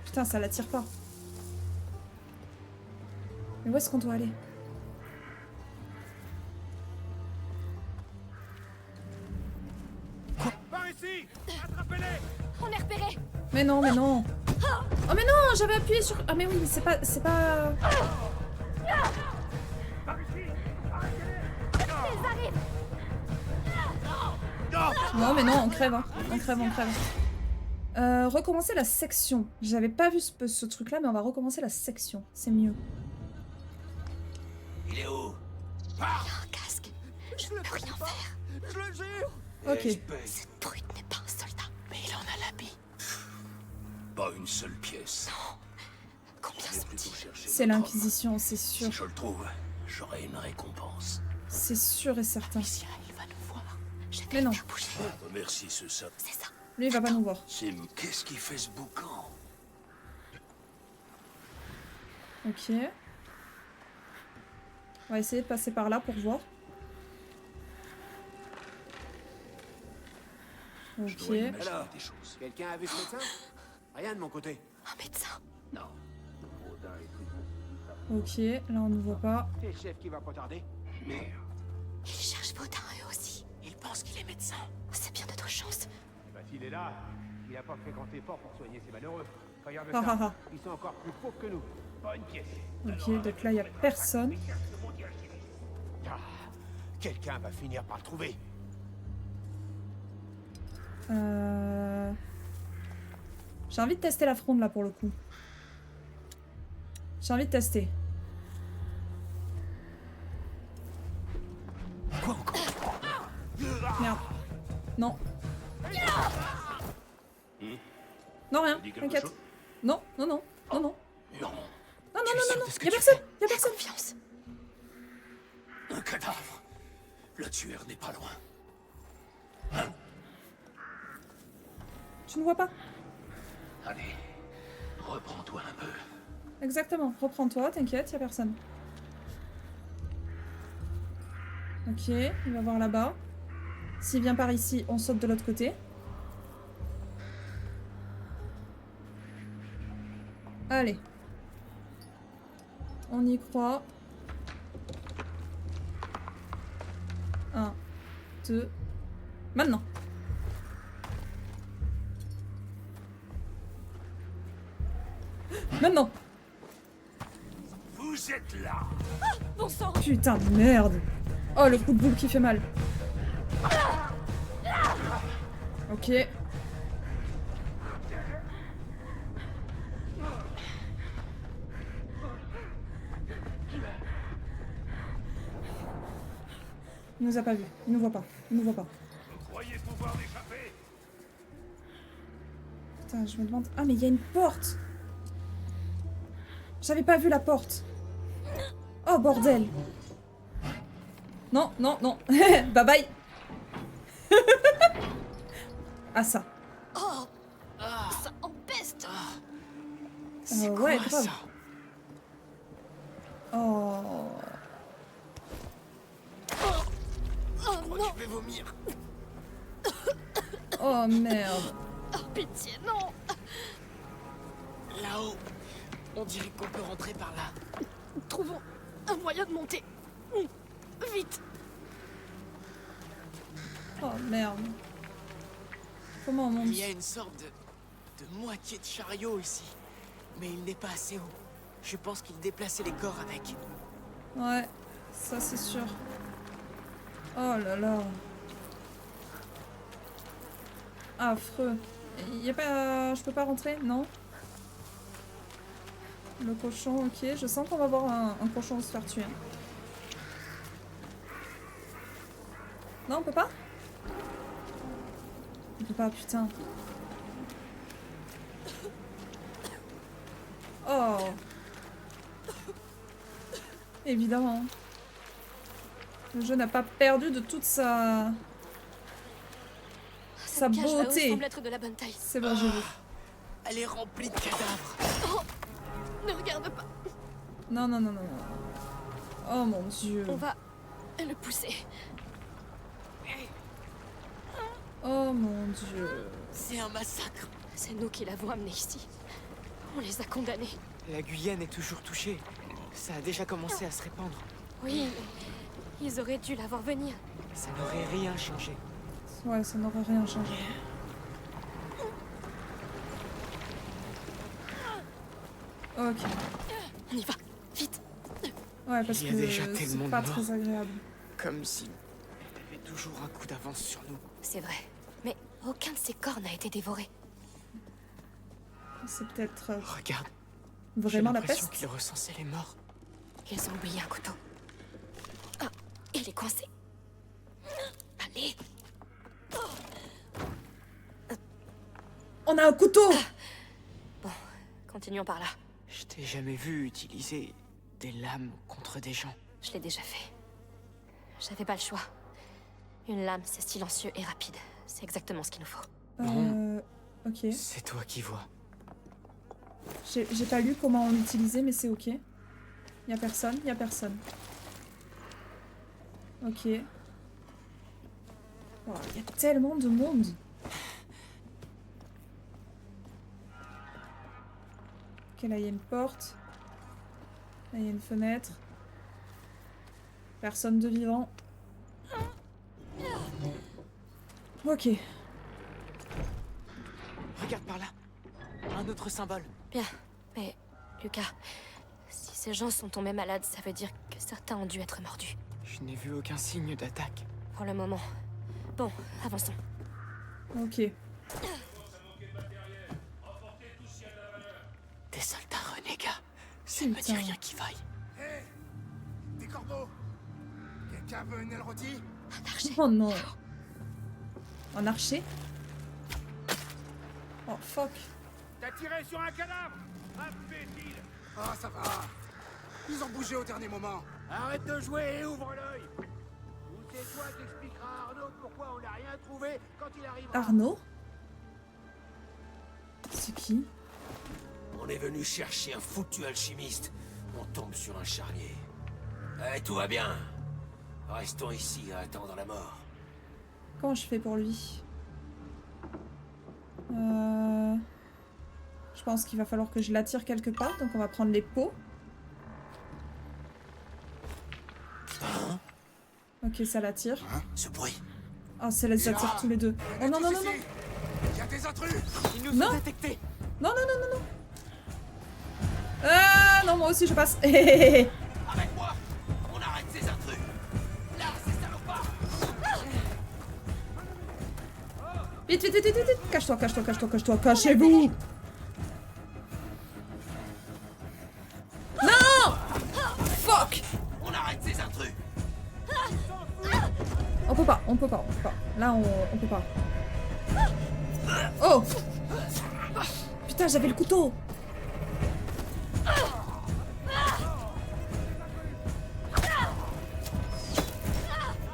Putain, ça l'attire pas. Mais où est-ce qu'on doit aller? Par ici! Attrapez-les! On est repérés. Mais non, mais non. Oh mais non, j'avais appuyé sur... Ah mais oui, mais c'est pas... Ils arrivent. Non mais non, on crève, hein. On crève, on crève. Recommencer la section. J'avais pas vu ce truc-là, mais on va recommencer la section. C'est mieux. Il est où? Il a un casque. Je ne peux rien faire. Je le jure! Ok. Cette brute n'est pas un soldat. Mais il en a l'habit. Pas une seule pièce. Combien sont-ils? C'est l'Inquisition, c'est Si sûr. je le trouve, j'aurai une récompense. C'est sûr et certain. Lucia, il va nous voir. Je vais Mais non. le faire bouger. Ah, merci, c'est ça. C'est ça. Lui, il va pas nous voir. Qu'est-ce qui fait ce boucan? Ok. On va essayer de passer par là pour voir. Ok. Alors, quelqu'un a vu ce médecin? Rien de mon côté. Un médecin. Non. Ok, là on ne voit pas. C'est le chef qui va pas tarder. Merde. Ils cherchent Baudin eux aussi. Il pense qu'il est médecin. C'est bien notre chance. Bah, s'il est là, il a pas fait grand effort pour soigner ses malheureux. Regarde Ah, ah, ça. ah. Ils sont encore plus pauvres que nous. Pas une pièce. Ok, donc là il n'y a personne. Ah, quelqu'un va finir par le trouver. J'ai envie de tester la fronde là pour le coup. J'ai envie de tester. Quoi encore? Merde. Non. Non, rien, dit quelque t'inquiète. chose Non, non, non, non, non. Non. Non, non, non, non, non, de ce que y'a tu personne, y'a personne. Confiance. Un cadavre. Le tueur n'est pas loin. Tu ne vois pas? Allez, reprends-toi un peu. Exactement, reprends-toi, t'inquiète, y'a personne. Ok, il va voir là-bas. S'il vient par ici, on saute de l'autre côté. Allez. On y croit. 1, 2. Maintenant. Maintenant. Vous êtes là. Bon sang. Putain de merde. Oh, le coup de boule qui fait mal. Ok. Il nous a pas vu. Il nous voit pas. Il nous voit pas. Vous croyez pouvoir l'échapper? Putain, je me demande... Ah, mais il y a une porte. J'avais pas vu la porte. Oh, bordel. Non, non, non. Bye bye. Ah, ça. Oh, ça empeste. C'est ouais, quoi grave. ça? Oh. Oh non. Je vais vomir. Oh, merde. Oh pitié, non. Là-haut. On dirait qu'on peut rentrer par là. Trouvons un moyen de monter. Vite. Oh, merde. Comment on monte? Il y a une sorte de moitié de chariot ici. Mais il n'est pas assez haut. Je pense qu'il déplaçait les corps avec. Ouais, ça c'est sûr. Oh là là. Affreux. Y a pas... Je peux pas rentrer? Non? Le cochon, ok. Je sens qu'on va voir un cochon se faire tuer. Non, on peut pas? pas, putain. Oh. Évidemment. Le jeu n'a pas perdu de toute sa Cette cage là-haut beauté. semble être de la bonne taille. C'est bon, j'ai vu. Elle est remplie de cadavres. Oh, ne regarde pas. Non, non, non, non, non. Oh mon dieu. On va le pousser. Oh mon dieu. C'est un massacre. C'est nous qui l'avons amené ici. On les a condamnés. La Guyenne est toujours touchée. Ça a déjà commencé à se répandre. Oui, mais ils auraient dû la voir venir. Ça n'aurait rien changé. Ouais, ça n'aurait rien changé. Ok. On y va, vite. Ouais, parce Il y a déjà que tellement c'est de pas morts. très agréable. Comme si elle avait toujours un coup d'avance sur nous. C'est vrai. Mais aucun de ces corps n'a été dévoré. C'est peut-être Regarde. vraiment la J'ai l'impression peste. qu'ils recensaient les morts. Ils ont oublié un couteau. Ah, il est coincé. Allez. On a un couteau. Bon, continuons par là. Je t'ai jamais vu utiliser des lames contre des gens. Je l'ai déjà fait. J'avais pas le choix. Une lame, c'est silencieux et rapide. C'est exactement ce qu'il nous faut. Ok. C'est toi qui vois. J'ai pas lu comment on l'utilisait, mais c'est ok. Y'a personne, y'a personne. Ok. Oh, y a tellement de monde. Ok, là y a une porte. Là y a une fenêtre. Personne de vivant. Ok. Regarde par là. Un autre symbole. Bien, mais Lucas, si ces gens sont tombés malades, ça veut dire que certains ont dû être mordus. Je n'ai vu aucun signe d'attaque. Pour le moment. Bon, avançons. Ok. Des soldats renégats. Ça ne me dit rien qui vaille. Hé, des corbeaux. Quelqu'un veut une aile rôtie? Oh non. Un archer? Oh fuck. T'as tiré sur un cadavre! Imbécile! Ah, ça va. Ils ont bougé au dernier moment. Arrête de jouer et ouvre l'œil! Ou c'est toi qui expliqueras à Arnaud pourquoi on n'a rien trouvé quand il arrivera. Arnaud? C'est qui? On est venu chercher un foutu alchimiste. On tombe sur un charnier. Eh, tout va bien. Restons ici à attendre la mort. Comment je fais pour lui? Je pense qu'il va falloir que je l'attire quelque part, donc on va prendre les pots. Ok, ça l'attire. Ce bruit. Oh, ça les attire tous les deux. Oh non, non, non, non. Il y a des intrus. Ils nous Non. ont détectés. Non, non, non, non, non. Ah non, moi aussi je passe. Hé, hé, hé. Avec moi, on arrête ces intrus. Là, ces salopards. Vite, vite, vite, vite, vite. Cache-toi, cache-toi, cache-toi, cache-toi. Cachez-vous. Non. Fuck. On arrête ces intrus. On peut pas, on peut pas, on peut pas. Là, on peut pas. Oh. Putain, j'avais le couteau.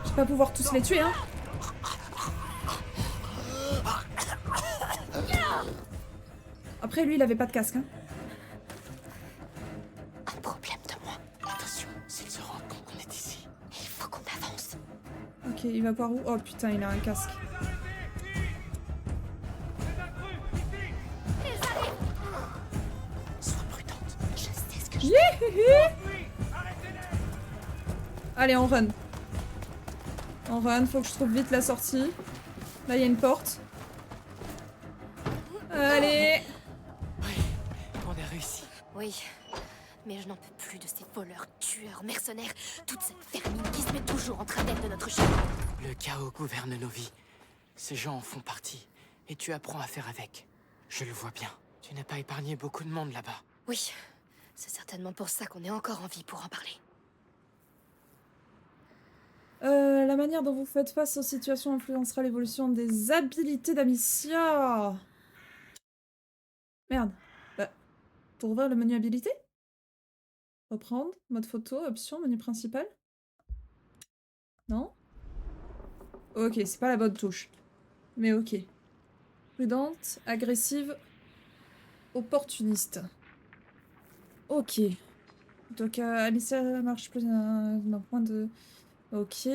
Je vais pas pouvoir tous les tuer, hein. Après, lui, il avait pas de casque, hein. Un problème de moins. Attention, s'ils se rendent compte qu'on est ici. Il faut qu'on avance. Ok, il va par où? Oh putain, il a un casque. Sois prudente. Je sais ce que je Youhou. Allez, on run. On run, faut que je trouve vite la sortie. Là, il y a une porte. Allez. On a réussi. Oui, mais je n'en peux plus de ces voleurs, tueurs, mercenaires, toute cette vermine qui se met toujours en travers de notre chemin. Le chaos gouverne nos vies. Ces gens en font partie. Et tu apprends à faire avec. Je le vois bien. Tu n'as pas épargné beaucoup de monde là-bas. Oui, c'est certainement pour ça qu'on est encore en vie pour en parler. La manière dont vous faites face aux situations influencera l'évolution des habilités d'Amicia. Merde. Bah, pour ouvrir le menu habilité? Reprendre, mode photo, option, menu principal? Non? Ok, c'est pas la bonne touche. Mais ok. Prudente, agressive, opportuniste. Ok. Donc Alicia marche plus d'un point de... Ok.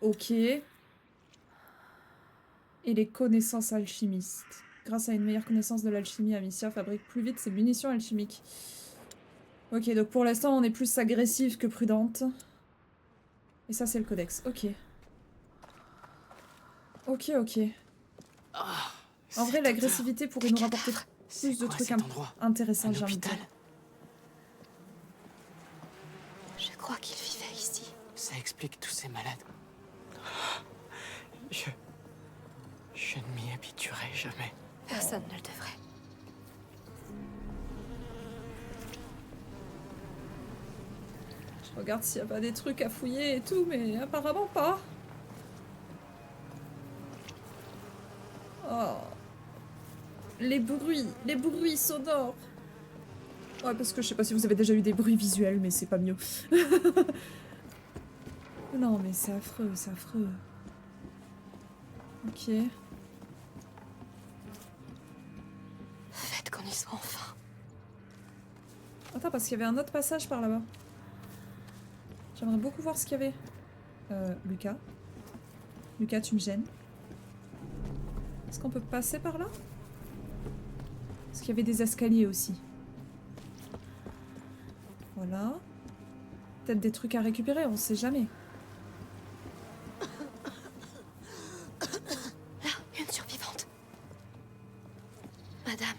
Ok. Et les connaissances alchimistes. Grâce à une meilleure connaissance de l'alchimie, Amicia fabrique plus vite ses munitions alchimiques. Ok, donc pour l'instant on est plus agressive que prudente. Et ça c'est le codex, ok. Ok, ok. En vrai l'agressivité pourrait nous rapporter plus de trucs intéressants, j'ai envie de dire. Je crois qu'il vivait ici. Ça explique tous ces malades. Je ne m'y habituerai jamais. Personne ne le devrait. Je regarde s'il n'y a pas des trucs à fouiller et tout, mais apparemment pas. Oh. Les bruits sonores. Ouais, parce que je sais pas si vous avez déjà eu des bruits visuels, mais c'est pas mieux. Non, mais c'est affreux, c'est affreux. Ok. Faites qu'on y soit enfin. Attends, parce qu'il y avait un autre passage par là-bas. J'aimerais beaucoup voir ce qu'il y avait. Lucas. Lucas, tu me gênes. Est-ce qu'on peut passer par là? Parce qu'il y avait des escaliers aussi. Voilà. Peut-être des trucs à récupérer, on sait jamais. Là, une survivante. Madame.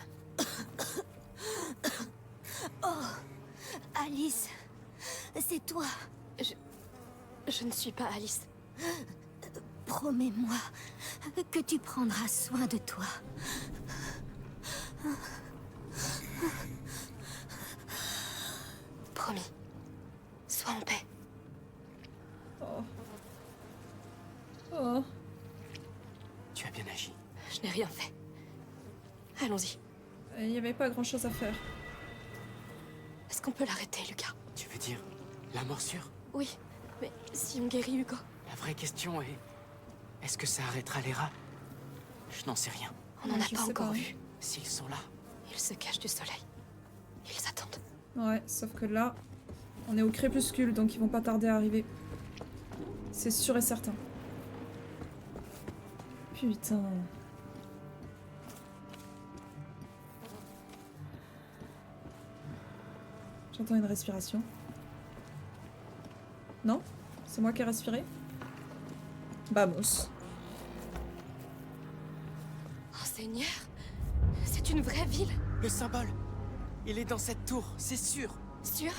Oh, Alice. C'est toi. Je ne suis pas Alice. Promets-moi que tu prendras soin de toi. Promis. Sois en paix. Oh. Oh. Tu as bien agi. Je n'ai rien fait. Allons-y. Il n'y avait pas grand-chose à faire. Est-ce qu'on peut l'arrêter, Lucas? Tu veux dire la morsure? Oui, mais si on guérit Hugo? La vraie question est... Est-ce que ça arrêtera les rats? Je n'en sais rien. On n'en a pas encore vu. S'ils sont là... Ils se cachent du soleil. Ils attendent. Ouais, sauf que là, on est au crépuscule, donc ils vont pas tarder à arriver. C'est sûr et certain. Putain. J'entends une respiration. Non? C'est moi qui ai respiré? Vamos. Oh Seigneur! C'est une vraie ville! Le symbole! Il est dans cette tour, c'est sûr! Sûr?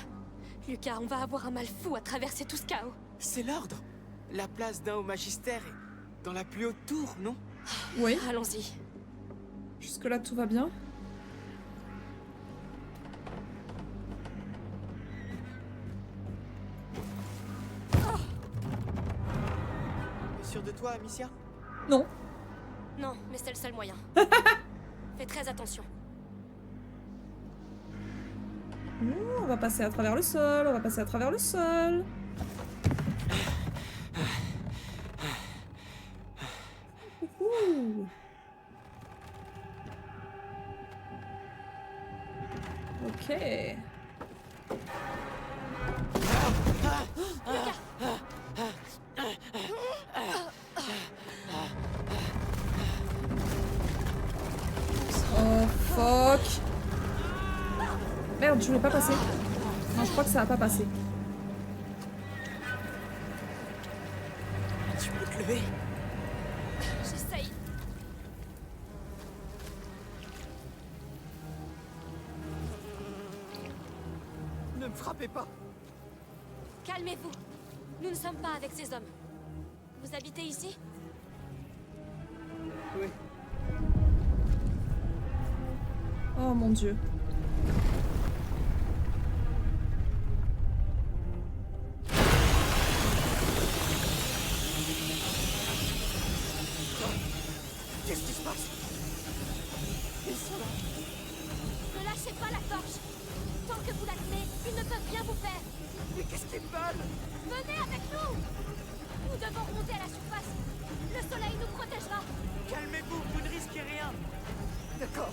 Lucas, on va avoir un mal fou à traverser tout ce chaos. C'est l'ordre! La place d'un au magistère est dans la plus haute tour, non? Oui. Allons-y. Jusque-là, tout va bien. T'es sûr de toi, Amicia? Non. Non, mais c'est le seul moyen. Fais très attention. On va passer à travers le sol, on va passer à travers le sol. Ouh. Ok. Oh fuck. Merde, je voulais pas passer. Non, je crois que ça va pas passer. Tu peux te lever? J'essaye. Ne me frappez pas! Calmez-vous. Nous ne sommes pas avec ces hommes. Vous habitez ici? Oui. Oh mon dieu. Qu'est-ce qui se passe? Ils sont là. Ne lâchez pas la torche. Tant que vous la tenez, ils ne peuvent rien vous faire. Mais qu'est-ce qu'ils veulent? Venez avec nous. Nous devons remonter à la surface. Le soleil nous protégera. Calmez-vous, vous ne risquez rien. D'accord.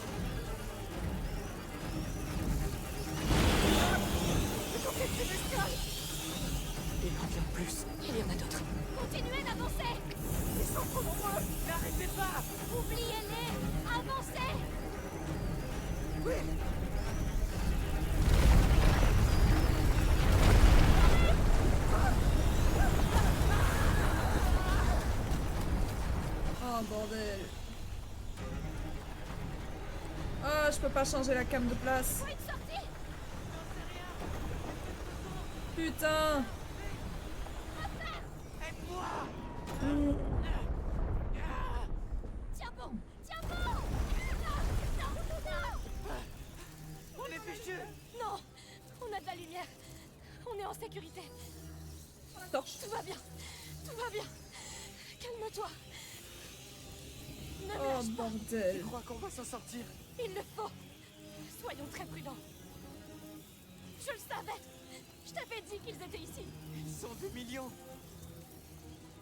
Il en vient plus. Il y en a d'autres. Continuez d'avancer. Ils sont trop nombreux. N'arrêtez pas. Oubliez-les. Avancez. Oui. Oh bordel. Oh, je peux pas changer la cam de place. Une sortie. Putain. Aide-moi. Tiens bon. Tiens bon. Non. On est fichus. Non, on a de la lumière. On est en sécurité. Torche. Tout va bien. Tout va bien. Calme-toi. Ne me Oh lâche pas. bordel. Je crois qu'on va s'en sortir. Il le faut. Soyons très prudents. Je le savais. Je t'avais dit qu'ils étaient ici. Ils sont des millions.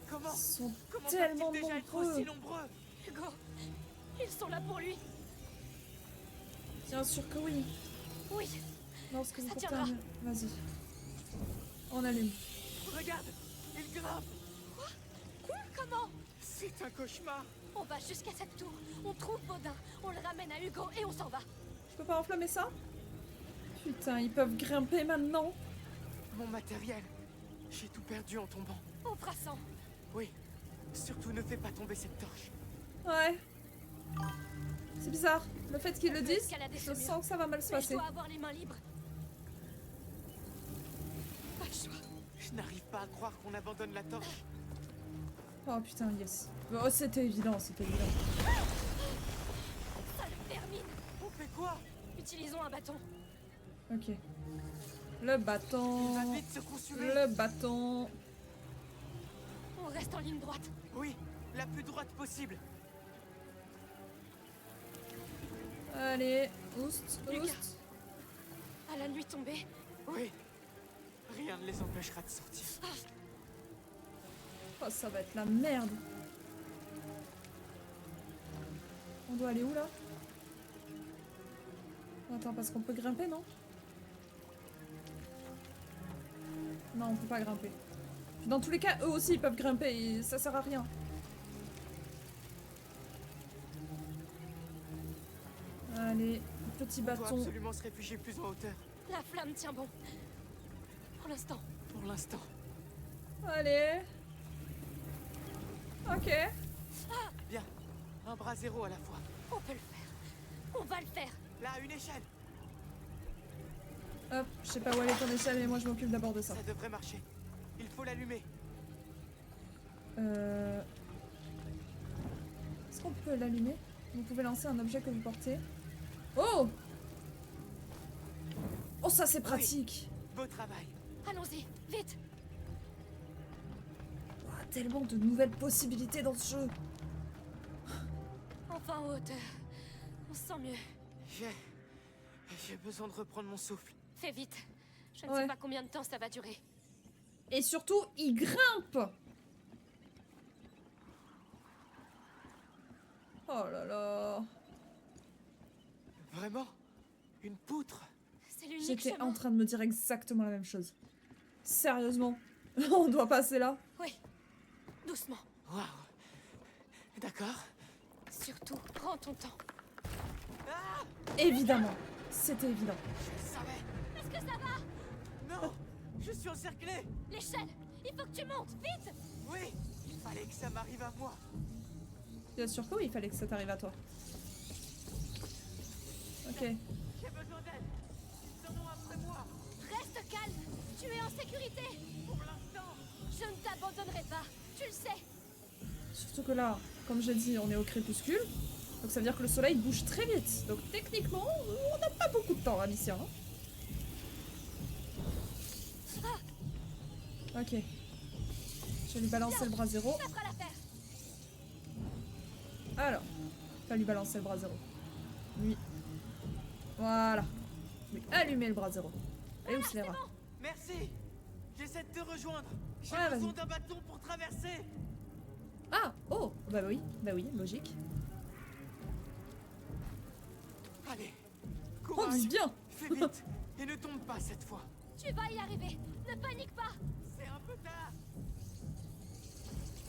Comment? Ils sont Comment tellement peuvent-ils déjà être nombreux. aussi nombreux? Hugo, ils sont là pour lui. Bien sûr que oui. Oui. Non, ce que vous Ça portez tiendra. un- Vas-y. On allume. Regarde, ils grimpent. Quoi? Comment? C'est un cauchemar. On va jusqu'à cette tour. On trouve Baudin. On le ramène à Hugo et on s'en va. Je peux pas enflammer ça? Putain, ils peuvent grimper maintenant. Mon matériel. J'ai tout perdu en tombant. On fera sans. Oui. Surtout ne fais pas tomber cette torche. Ouais. C'est bizarre. Le fait qu'ils le On peut disent, escalader je ce mur. sens que ça va mal se Mais je passer. dois avoir les mains libres. Pas le choix. Je n'arrive pas à croire qu'on abandonne la torche. Oh putain, yes. Oh, c'était évident, c'était évident. Ça le termine. On fait quoi? Utilisons un bâton. Ok. Le bâton. Il va vite se consumer. Le bâton. On reste en ligne droite. Oui, la plus droite possible. Allez, oust, Lucas. oust. À la nuit tombée, Oui. Rien ne les empêchera de sortir. Oh, ça va être la merde. On doit aller où là? Attends, parce qu'on peut grimper, non? Non, on peut pas grimper. Dans tous les cas, eux aussi ils peuvent grimper et ça sert à rien. Allez, petit On doit bâton. absolument se réfugier plus en hauteur. la flamme tient bon. Pour l'instant. Pour l'instant. Allez. Ok. Bien. Un bras zéro à la fois. On peut le faire. On va le faire. Là, une échelle. Hop, je sais pas où aller ton échelle, mais moi je m'occupe d'abord de ça. Ça devrait marcher. Il faut l'allumer. Est-ce qu'on peut l'allumer? Vous pouvez lancer un objet que vous portez. Oh! Oh, ça c'est pratique! Beau travail. Allons-y, vite. Oh, tellement de nouvelles possibilités dans ce jeu! Enfin en hauteur. On se sent mieux. J'ai besoin de reprendre mon souffle. Fais vite. Je ne Ouais. sais pas combien de temps ça va durer. Et surtout, il grimpe! Oh là là! Vraiment? Une poutre? C'est l'unique J'étais chemin. en train de me dire exactement la même chose. Sérieusement? On doit passer là? Oui. Doucement. Waouh. D'accord. Surtout, prends ton temps. Ah! Évidemment! C'était évident. Je le savais. Est-ce que ça va? Non! Je suis encerclé! L'échelle. Il faut que tu montes. Vite. Oui! Il fallait que ça m'arrive à moi. Bien sûr que oui, il fallait que ça t'arrive à toi. Ok. J'ai besoin d'aide. Ils sont après moi. Reste calme. Tu es en sécurité. Pour l'instant. Je ne t'abandonnerai pas. Tu le sais. Surtout que là, comme j'ai dit, on est au crépuscule. Donc ça veut dire que le soleil bouge très vite. Donc techniquement, on n'a pas beaucoup de temps, Amicia. Hein. Ok. Je vais lui balancer le bras zéro. Ça fera l'affaire. Alors, Pas lui balancer le bras zéro. Lui. Voilà. Lui allumer le bras zéro. Et où c'est les rats? Merci. J'essaie de te rejoindre. J'ai Ouais, besoin vas-y. d'un bâton pour traverser. Ah! Oh! Bah oui, logique. Allez, Oh, courage. dis bien! Fais vite et ne tombe pas cette fois. Tu vas y arriver. Ne panique pas. C'est un peu tard.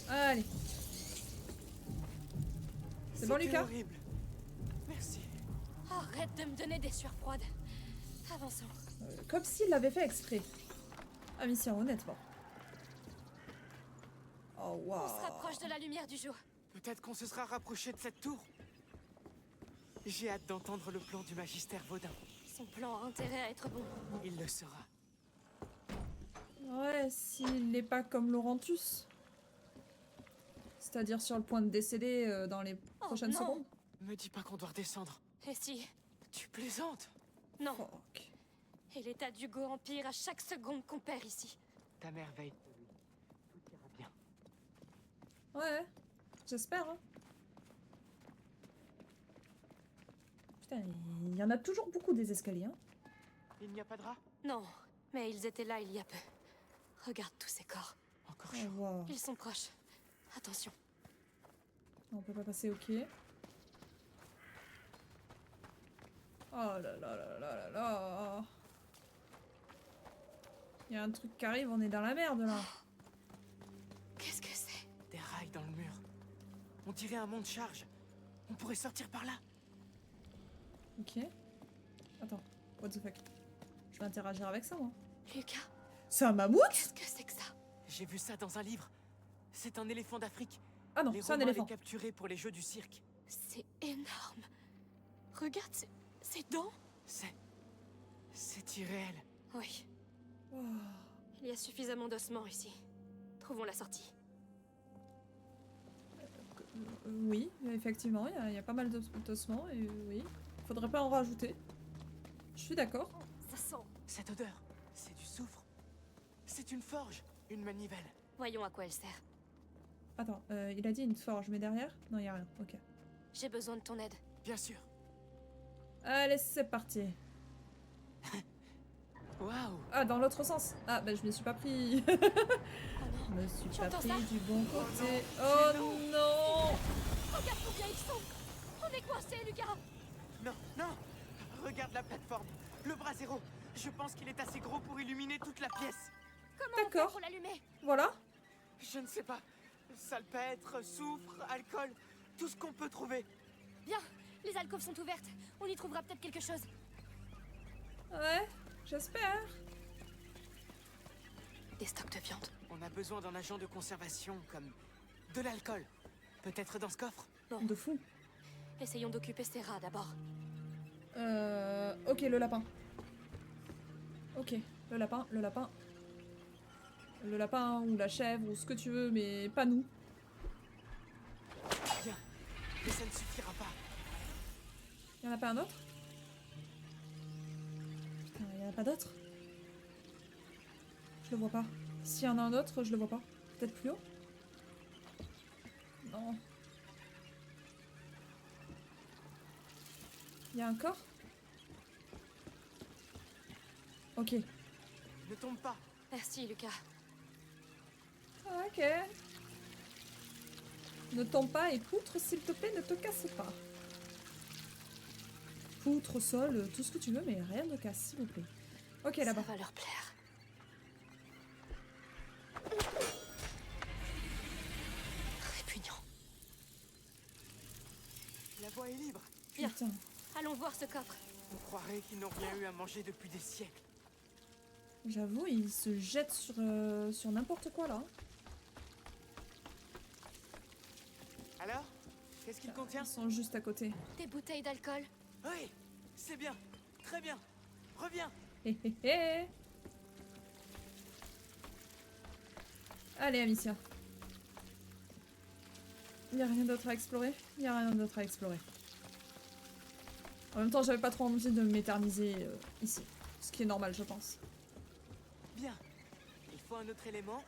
Allez. C'est bon, C'était Lucas? horrible. Merci. Arrête de me donner des sueurs froides. Avançons. Comme s'il l'avait fait exprès. Ah, mission, honnêtement. Oh, On se waouh. rapproche de la lumière du jour. Peut-être qu'on se sera rapproché de cette tour. J'ai hâte d'entendre le plan du magistère Vaudin. Son plan a intérêt à être bon. Il le sera. Ouais, s'il n'est pas comme Laurentus. C'est-à-dire sur le point de décéder dans les prochaines non. secondes. Me dis pas qu'on doit redescendre. Et si? Tu plaisantes? Non. Fuck. Et l'état d'Hugo empire à chaque seconde qu'on perd ici. Ta mère veille de lui. Tout ira bien. Ouais, j'espère. Hein. Putain, il y en a toujours beaucoup des escaliers. Hein. Il n'y a pas de rat? Non, mais ils étaient là il y a peu. Regarde tous ces corps. Encore Oh, chaud. wow. Ils sont proches. Attention. On peut pas passer, ok. Oh là là là là là là. Il y a un truc qui arrive, on est dans la merde là. Qu'est-ce que c'est? Des rails dans le mur. On dirait un mont de charge. On pourrait sortir par là. Ok. Attends, what the fuck. Je vais interagir avec ça moi. Lucas, C'est un mammouth? qu'est-ce que c'est que ça? J'ai vu ça dans un livre. C'est un éléphant d'Afrique. Ah non, Les c'est un Romains éléphant. les capturaient pour les jeux du cirque. C'est énorme. Regarde ces dents. C'est irréel. Oui, Oh. il y a suffisamment d'ossements ici. Trouvons la sortie. Oui, effectivement, il y a pas mal d'ossements et oui. Faudrait pas en rajouter. Je suis d'accord. Ça sent. Cette odeur, c'est du soufre. C'est une forge, une manivelle. Voyons à quoi elle sert. Attends, il a dit une forge, mais derrière? Non, il y a rien. Ok. J'ai besoin de ton aide. Bien sûr. Allez, c'est parti. Waouh. Ah, dans l'autre sens. Ah, bah je me suis pas pris. Oh Je non. me suis Tu pas entends pris ça? du bon côté. non, Oh c'est non. Regarde combien ils sont. On est coincés, Lucas. Non, non. Regarde la plateforme. Le bras zéro. Je pense qu'il est assez gros pour illuminer toute la pièce. Comment on fait D'accord. pour l'allumer? Voilà. Je ne sais pas. Salpêtre, soufre, alcool, tout ce qu'on peut trouver. Bien, les alcôves sont ouvertes. On y trouvera peut-être quelque chose. Ouais, j'espère. Des stocks de viande. On a besoin d'un agent de conservation comme de l'alcool. Peut-être dans ce coffre. Bon, De fou. essayons d'occuper ces rats d'abord. Ok, le lapin. Ok, le lapin, le lapin. Le lapin ou la chèvre ou ce que tu veux, mais pas nous. Bien. Mais ça ne suffira pas. Y en a pas un autre? Putain, y en a pas d'autre? Je le vois pas. S'il y en a un autre, je le vois pas. Peut-être plus haut? Non. Y a un corps? Ok. Ne tombe pas. Merci, Lucas. Ok. Ne tombe pas et poutre, s'il te plaît, ne te casse pas. Poutre, sol, tout ce que tu veux, mais rien ne casse, s'il vous plaît. Ok, Ça là-bas. va leur plaire. Répugnant. La voie est libre. Bien. Putain. Allons voir ce coffre. On croirait qu'ils n'ont rien eu à manger depuis des siècles. J'avoue, il se jette sur n'importe quoi, là. Alors, qu'est-ce qu'il contient? Ils sont juste à côté. Des bouteilles d'alcool. Oui, c'est bien. Très bien. Reviens. Hé hé hé. Allez, Amicia. Y a rien d'autre à explorer? Y a rien d'autre à explorer. En même temps, j'avais pas trop envie de m'éterniser ici. Ce qui est normal, je pense. Bien. Il faut un autre élément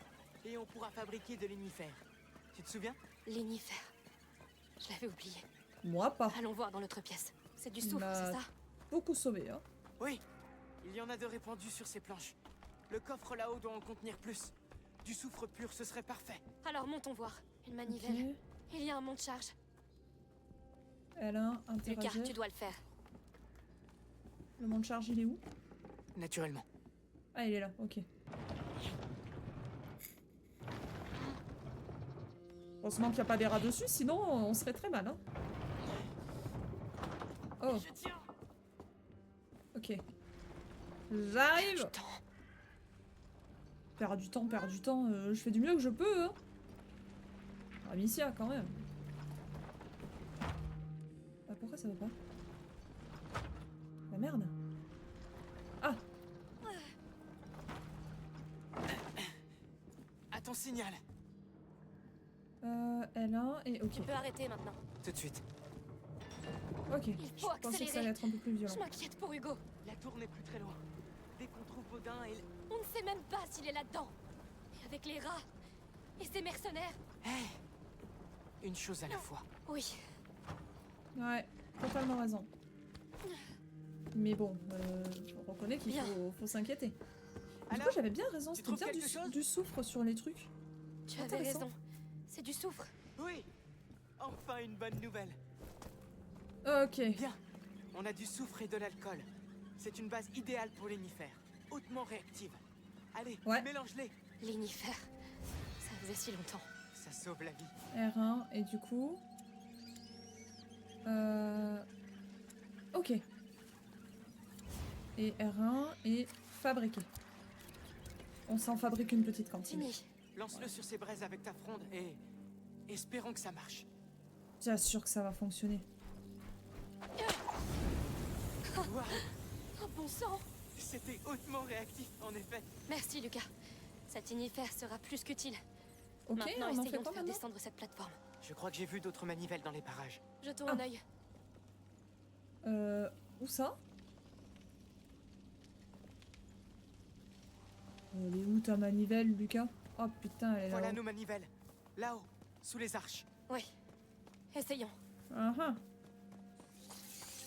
et on pourra fabriquer de l'inifère. Tu te souviens? L'inifère. Je l'avais oublié. Moi pas. Allons voir dans l'autre pièce. C'est du Il soufre, m'a c'est ça? beaucoup sauvé, hein. Oui, il y en a de répandus sur ces planches. Le coffre là-haut doit en contenir plus. Du soufre pur, ce serait parfait. Alors montons voir. Une manivelle. Ok. Il y a un mont de charge. L1, Lucas, interagir. tu dois le faire. Le monde charge, il est où? Naturellement. Ah, il est là, ok. Heureusement qu'il n'y a pas des rats dessus, sinon on serait très mal, hein. Oh. Ok. J'arrive. Perd du temps, je fais du mieux que je peux, hein. Amicia, quand même. Ah, pourquoi ça va pas? La merde. Ah. À ton signal. L1 et ok. Tu peux arrêter maintenant. Tout de suite. Ok. Il faut Je pensais que ça allait accélérer. être un peu plus violent. Je m'inquiète pour Hugo. La tour n'est plus très loin. Dès qu'on trouve Baudin et... On ne sait même pas s'il est là-dedans. Et avec les rats. Et ces mercenaires. Hé, une chose à la fois. Oui. Ouais, totalement raison. Mais bon, je reconnais qu'il faut s'inquiéter. Du coup, j'avais bien raison, c'était bien du soufre sur les trucs. Tu avais raison. C'est du soufre. Oui. Enfin une bonne nouvelle. Ok. Bien. On a du soufre et de l'alcool. C'est une base idéale pour l'énifère. Hautement réactive. Allez, mélange-les. L'énifère. Ça faisait si longtemps. Ça sauve la vie. R1 et du coup... Ok. Et R1 et fabriquer. On s'en fabrique une petite cantine. Lance-le sur ces braises avec ta fronde et... espérons que ça marche. Bien sûr que ça va fonctionner. Wow. Oh bon sang. C'était hautement réactif, en effet. Merci Lucas. Cet inifère sera plus qu'utile. Ok, Maintenant, on en fait essayons de quoi faire maintenant? descendre cette plateforme. Je crois que j'ai vu d'autres manivelles dans les parages. Jetons un œil. Où ça? Elle est où ta manivelle, Lucas? Oh putain, elle est là. Voilà nos manivelles. Là-haut, sous les arches. Oui. Essayons.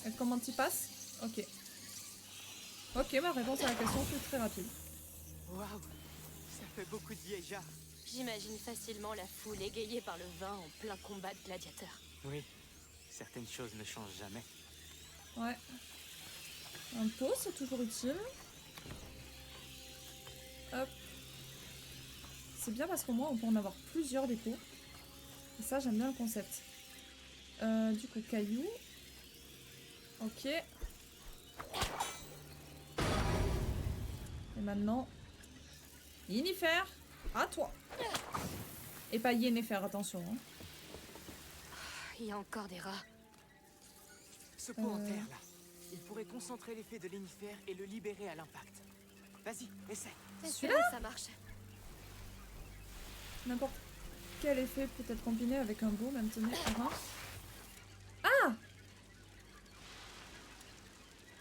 Et comment t'y passes? Ok. Ok, ma réponse à la question fut très rapide. Waouh, ça fait beaucoup de vieilles jarres. J'imagine facilement la foule égayée par le vin en plein combat de gladiateurs. Oui, certaines choses ne changent jamais. Ouais. Un pot, c'est toujours utile. Hop. C'est bien parce qu'au moins on peut en avoir plusieurs des pots. Et ça, j'aime bien le concept. Du coup, cailloux. Ok. Et maintenant... Yennefer, à toi. Et pas Yennefer, attention. Hein. Il y a encore des rats. Ce pot en terre, là, il pourrait concentrer l'effet de l'énifère et le libérer à l'impact. Vas-y, essaie. Espérons que ça marche. N'importe quel effet peut être combiné avec un beau maintenant. Ah!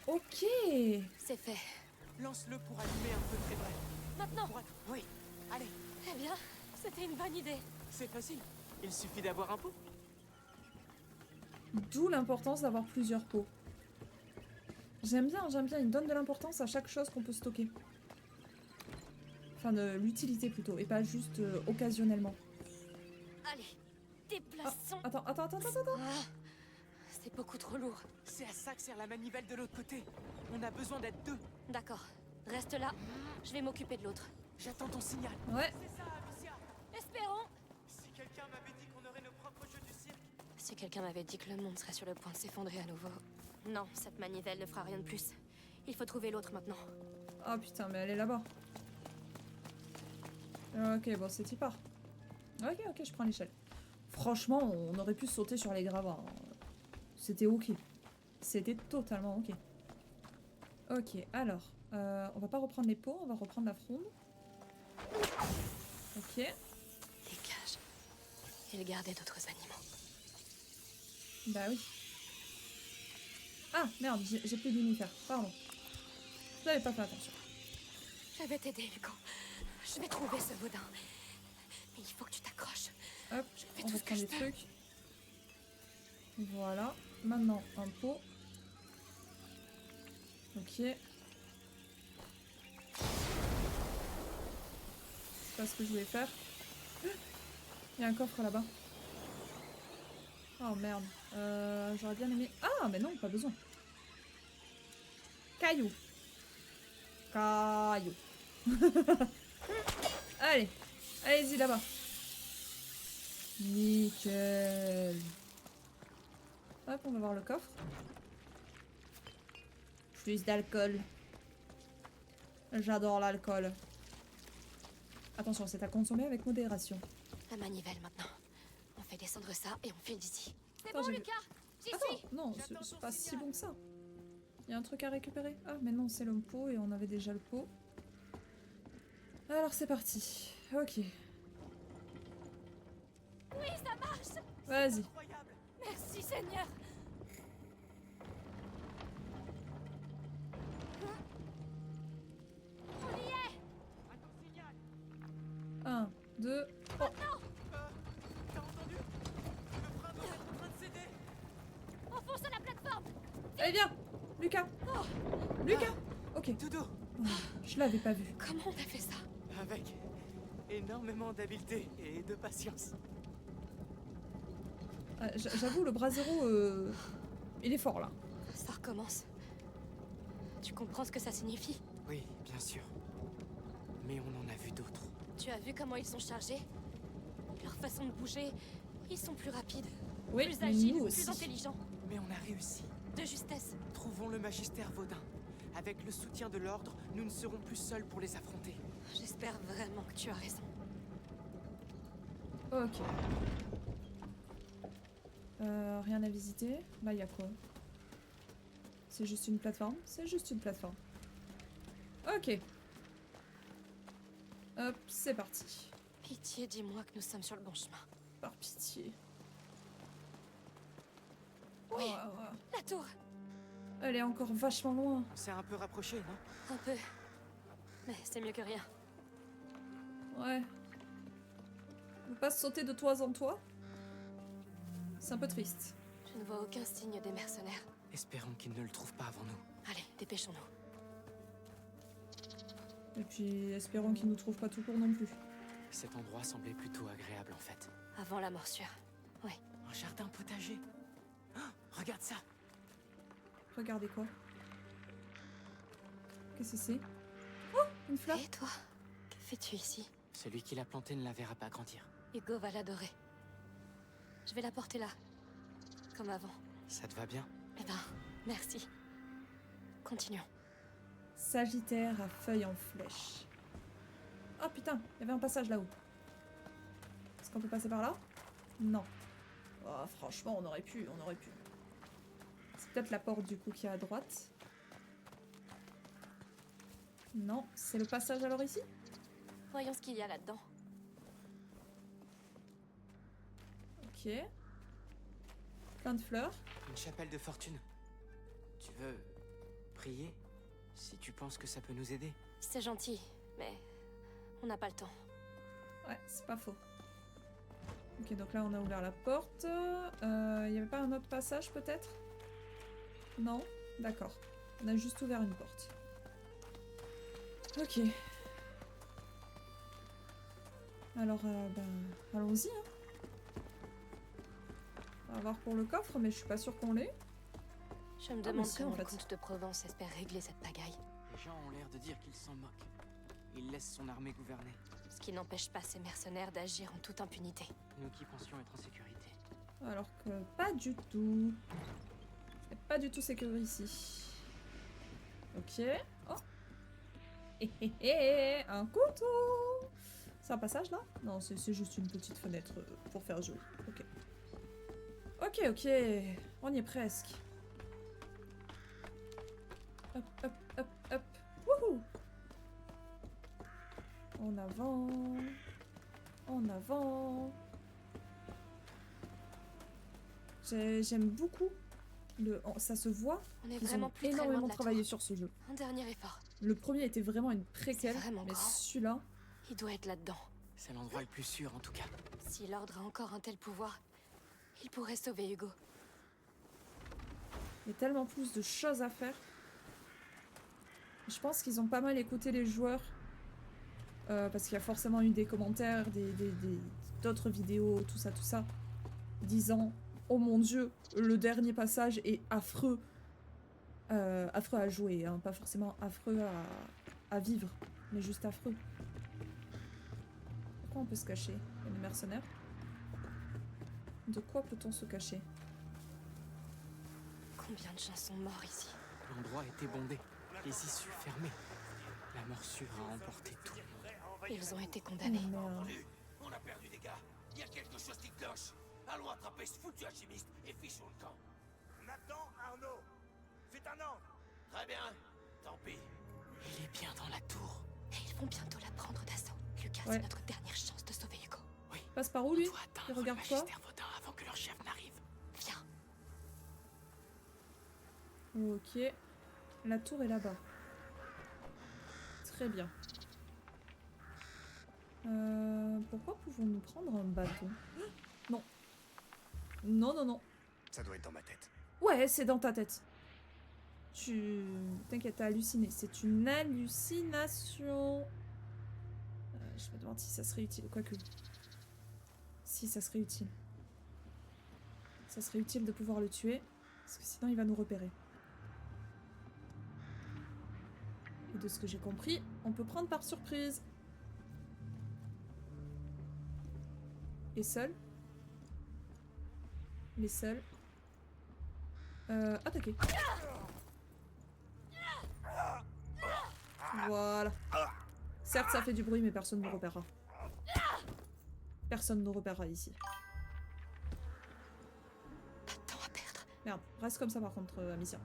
Ok. C'est fait. Lance-le pour allumer un peu très bref. Maintenant. Oui, allez. Eh bien, c'était une bonne idée. C'est facile. Il suffit d'avoir un pot. D'où l'importance d'avoir plusieurs pots. J'aime bien, il donne de l'importance à chaque chose qu'on peut stocker. Enfin, de l'utilité plutôt, et pas juste occasionnellement. Allez, déplaçons. Attends. C'est beaucoup trop lourd. C'est à ça que sert la manivelle de l'autre côté. On a besoin d'être deux. D'accord. Reste là. Je vais m'occuper de l'autre. J'attends ton signal. Ouais. C'est ça, Amicia. Espérons. Si quelqu'un m'avait dit qu'on aurait nos propres jeux du cirque. Si quelqu'un m'avait dit que le monde serait sur le point de s'effondrer à nouveau. Non, cette manivelle ne fera rien de plus. Il faut trouver l'autre maintenant. Oh putain, mais elle est là-bas. Ok, bon, c'est y part. Ok, je prends l'échelle. Franchement, on aurait pu sauter sur les gravats. Hein. C'était ok. C'était totalement ok. Ok, alors. On va pas reprendre les pots, on va reprendre la fronde. Ok. Les cages. Il gardait d'autres animaux. Bah oui. Ah, merde, j'ai plus d'univers. Pardon. J'avais pas fait attention. Je vais t'aider, Hugo. Je vais trouver ce Baudin. Mais il faut que tu t'accroches. Hop, Je fais on tout ce que reprend je les peux. trucs. Voilà. Maintenant, un pot. Ok. C'est pas ce que je voulais faire. Il y a un coffre là-bas. Oh merde. J'aurais bien aimé... Ah, mais non, pas besoin. Caillou. Caillou. Allez. Allez-y là-bas. Nickel. Hop, on va voir le coffre. Plus d'alcool. J'adore l'alcool. Attention, c'est à consommer avec modération. La manivelle maintenant. On fait descendre ça et on file d'ici. C'est Attends, bon, j'ai- Lucas. J'y Attends, suis. non, c'est pas si bon que ça. Il y a un truc à récupérer. Ah, mais non, c'est le pot et on avait déjà le pot. Alors c'est parti. Ok. Oui, ça marche. Vas-y. Merci, Seigneur. On y est. 1, 2, oh. T'as entendu? Le frein doit être en train de céder. Enfonce la plateforme. Allez, viens Lucas Lucas Ok. Tout doux. Oh, je l'avais pas vu. Comment on a fait ça? Avec énormément d'habileté et de patience. J'avoue, le bras zéro, il est fort là. Ça recommence. Tu comprends ce que ça signifie? Oui, bien sûr. Mais on en a vu d'autres. Tu as vu comment ils sont chargés? Leur façon de bouger, ils sont plus rapides. Oui, plus mais agiles, nous plus aussi. intelligents. Mais on a réussi. De justesse. Trouvons le magistère Vaudin. Avec le soutien de l'ordre, nous ne serons plus seuls pour les affronter. J'espère vraiment que tu as raison. Ok. Rien à visiter. Là, il y a quoi? C'est juste une plateforme? C'est juste une plateforme. Ok. Hop, c'est parti. Pitié, dis-moi que nous sommes sur le bon chemin. Par pitié. Oui, Oh, la tour. elle est encore vachement loin. On s'est un peu rapproché, non? Un peu. Mais c'est mieux que rien. Ouais. On peut pas sauter de toit en toit? C'est un peu triste. Je ne vois aucun signe des mercenaires. Espérons qu'ils ne le trouvent pas avant nous. Allez, dépêchons-nous. Et puis, espérons qu'ils nous trouvent pas tout court non plus. Cet endroit semblait plutôt agréable en fait. Avant la morsure. Oui. Un jardin potager. Oh, regarde ça. Regardez quoi? Qu'est-ce que c'est? Oh, une fleur. Et toi? Que fais-tu ici? Celui qui l'a planté ne la verra pas grandir. Hugo va l'adorer. Je vais la porter là. Comme avant. Ça te va bien? Eh ben, merci. Continuons. Sagittaire à feuilles en flèche. Oh putain, il y avait un passage là-haut. Est-ce qu'on peut passer par là? Non. Oh, franchement, on aurait pu, on aurait pu. C'est peut-être la porte du coup qui est à droite. Non, c'est le passage alors ici? Voyons ce qu'il y a là-dedans. Ok. Plein de fleurs. Une chapelle de fortune. Tu veux prier? Si tu penses que ça peut nous aider. C'est gentil, mais on n'a pas le temps. Ouais, c'est pas faux. Ok, donc là on a ouvert la porte. Il y avait pas un autre passage peut-être? Non? D'accord. On a juste ouvert une porte. Ok. Alors, ben, allons-y. Hein. On va voir pour le coffre, mais je suis pas sûre qu'on l'ait. Je me mais demande si, comment en le fait. comte de Provence espère régler cette pagaille. Les gens ont l'air de dire qu'ils s'en moquent. Il laisse son armée gouverner. Ce qui n'empêche pas ces mercenaires d'agir en toute impunité. Nous qui pensions être en sécurité. Alors que pas du tout. C'est pas du tout sécurisé ici. Ok. Oh. Un couteau. C'est un passage là? Non, c'est juste une petite fenêtre pour faire joli. Ok. Ok, ok. On y est presque. Hop, hop, hop, hop. Wouhou! En avant. En avant. J'aime beaucoup. Ça se voit. On est Ils vraiment ont plus très loin énormément de la travaillé tour. sur ce jeu. Un dernier effort. Le premier était vraiment une préquelle, C'est vraiment mais grand. celui-là, Il doit être là-dedans. C'est l'endroit le plus sûr en tout cas. Si l'ordre a encore un tel pouvoir, il pourrait sauver Hugo. Il y a tellement plus de choses à faire. Je pense qu'ils ont pas mal écouté les joueurs. Parce qu'il y a forcément eu des commentaires, d'autres vidéos, tout ça, disant « Oh mon Dieu, le dernier passage est affreux. » Affreux à jouer, hein, pas forcément affreux à vivre, mais juste affreux. Pourquoi on peut se cacher? Il y a des mercenaires. De quoi peut-on se cacher? Combien de gens sont morts ici? L'endroit était bondé, les issues fermées. La morsure a emporté tout. Ils ont été condamnés. On a perdu des gars. Il y a quelque chose qui cloche. Allons attraper ce foutu alchimiste et fichons le camp. Nathan Arnaud, c'est un ordre. Très bien. Tant pis. Il est bien dans la tour. Et ils vont bientôt la prendre d'assaut. Lucas, Ouais. c'est notre dernière chance de sauver Hugo. Oui. Passe par où lui? Il regarde quoi? Magister Vaudin avant que leur chef n'arrive. Viens. Ok. La tour est là-bas. Très bien. Pourquoi pouvons-nous prendre un bateau? Non. Non, non, non. Ça doit être dans ma tête. Ouais, c'est dans ta tête. T'inquiète, t'as halluciné. C'est une hallucination. Je me demande si ça serait utile. Quoique. Si, ça serait utile. Ça serait utile de pouvoir le tuer. Parce que sinon, il va nous repérer. Et de ce que j'ai compris, on peut prendre par surprise. Et seul. Les seuls. Attaquer. Voilà. Certes, ça fait du bruit, mais personne ne nous repérera. Personne ne nous repérera ici. Pas de temps à perdre. Merde, reste comme ça par contre, Amicia.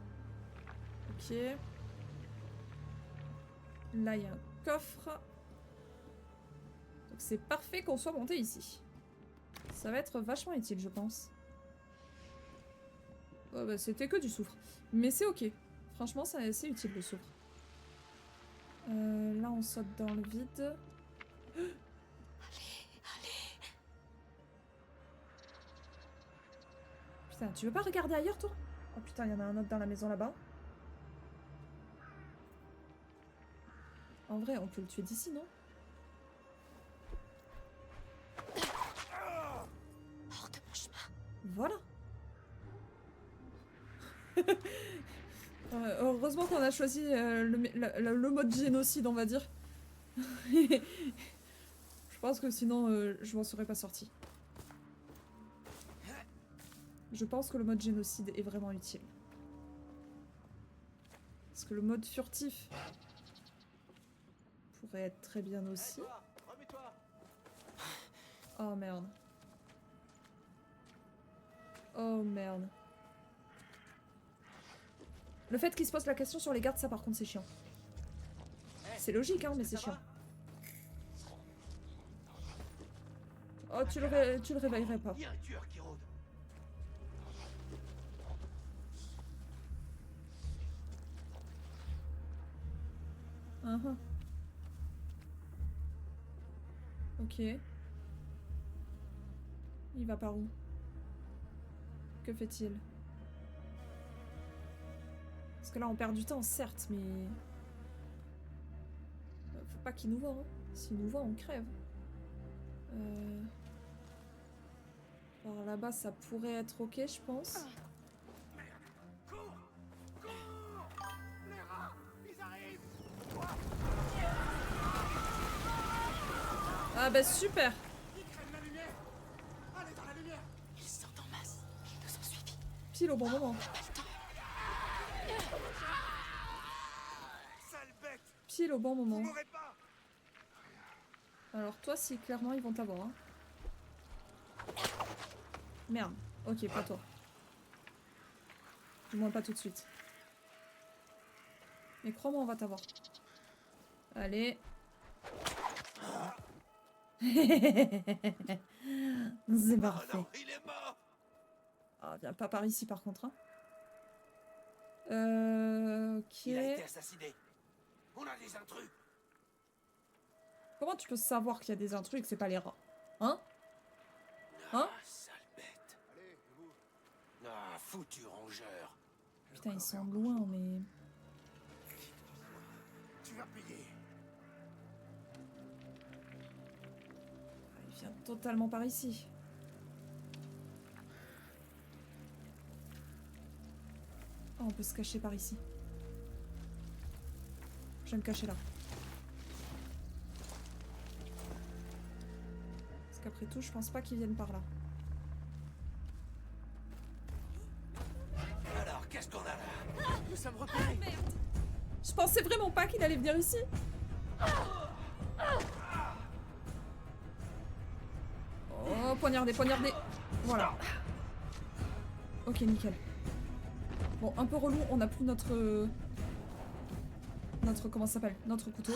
Ok. Là, il y a un coffre. Donc c'est parfait qu'on soit monté ici. Ça va être vachement utile, je pense. Oh, bah, c'était que du soufre. Mais c'est ok. Franchement, c'est utile le soufre. Là, on saute dans le vide. Allez. Putain, tu veux pas regarder ailleurs, toi? Oh putain, il y en a un autre dans la maison là-bas. En vrai, on peut le tuer d'ici, non? Hors de mon chemin. Voilà. Heureusement qu'on a choisi le mode génocide, on va dire. Je pense que sinon, je m'en serais pas sorti. Je pense que le mode génocide est vraiment utile. Parce que le mode furtif pourrait être très bien aussi. Oh merde. Oh merde. Le fait qu'il se pose la question sur les gardes, ça par contre c'est chiant. C'est logique hein, mais c'est chiant. Oh, tu le réveillerais pas. Il y a un tueur qui rôde. Ok. Il va par où? Que fait-il? Parce que là on perd du temps certes, mais... Faut pas qu'il nous voit, hein. S'il nous voit, on crève. Par là-bas, ça pourrait être ok, je pense. Ah bah super! Ils sortent en masse. Ils nous ont suivis. Pile au bon moment. Pile au bon moment. Alors toi, si clairement ils vont t'avoir. Hein. Merde. Ok, pas toi. Du moins pas tout de suite. Mais crois-moi, on va t'avoir. Allez. C'est parfait. Ah, viens pas par ici par contre. Hein. Ok. Il a été assassiné. On a des intrus. Comment tu peux savoir qu'il y a des intrus et que c'est pas les rats? Hein? Hein? Sale bête. Ah, foutu rongeur. Putain, ils sont loin, mais... Tu vas payer. Il vient totalement par ici. Oh, on peut se cacher par ici. Je vais me cacher là. Parce qu'après tout, je pense pas qu'ils viennent par là. Alors, qu'est-ce qu'on a là? Nous sommes repérés. Merde. Je pensais vraiment pas qu'il allait venir ici. Oh, poignardé, poignardé. Voilà. Ok, nickel. Bon, un peu relou, on n'a plus notre... Comment ça s'appelle? Notre couteau.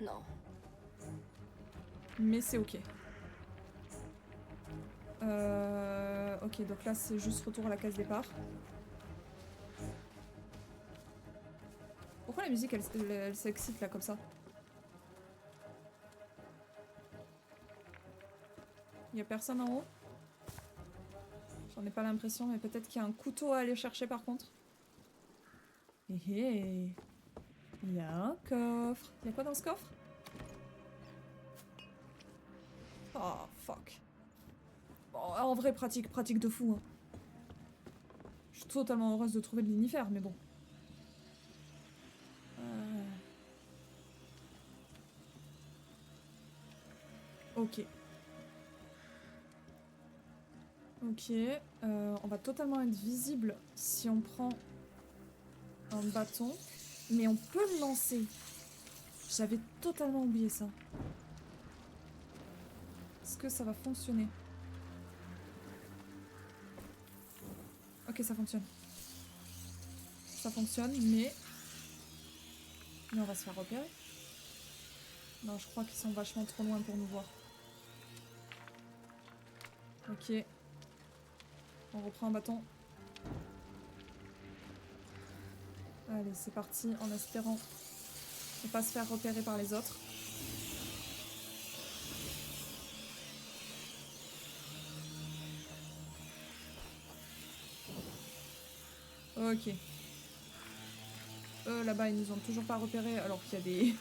Non. Mais c'est ok. Ok, donc là c'est juste retour à la case départ. Pourquoi la musique elle s'excite là comme ça? Y a personne en haut? J'en ai pas l'impression, mais peut-être qu'il y a un couteau à aller chercher par contre. Hé hé. Il y a un coffre. Il y a quoi dans ce coffre? Oh, fuck. Bon, en vrai, pratique de fou. Hein. Je suis totalement heureuse de trouver de l'inifère, mais bon. Ok. Ok. On va totalement être visible si on prend un bâton. Mais on peut le lancer. J'avais totalement oublié ça. Est-ce que ça va fonctionner? Ok, ça fonctionne. Ça fonctionne, mais... Mais on va se faire repérer. Non, je crois qu'ils sont vachement trop loin pour nous voir. Ok. On reprend un bâton. Allez, c'est parti, en espérant ne pas se faire repérer par les autres. Ok. Là-bas, ils nous ont toujours pas repérés, alors qu'il y a des...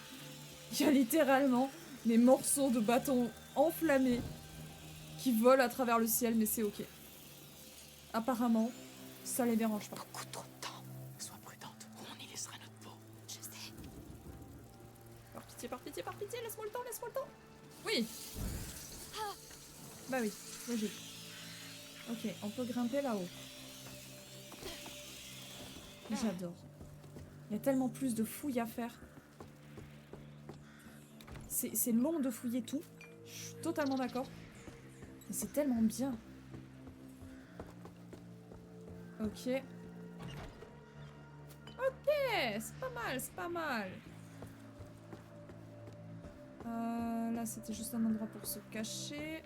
Il y a littéralement des morceaux de bâtons enflammés qui volent à travers le ciel, mais c'est ok. Apparemment, ça les dérange pas. Beaucoup trop de temps. Sois prudente, ou on y laissera notre peau. Je sais. Par pitié, laisse-moi le temps, laisse-moi le temps. Oui. Bah oui, logique. Ok, on peut grimper là-haut. J'adore. Il y a tellement plus de fouilles à faire. C'est long de fouiller tout. Je suis totalement d'accord. Mais c'est tellement bien. Ok. Ok, c'est pas mal, c'est pas mal. Là, c'était juste un endroit pour se cacher.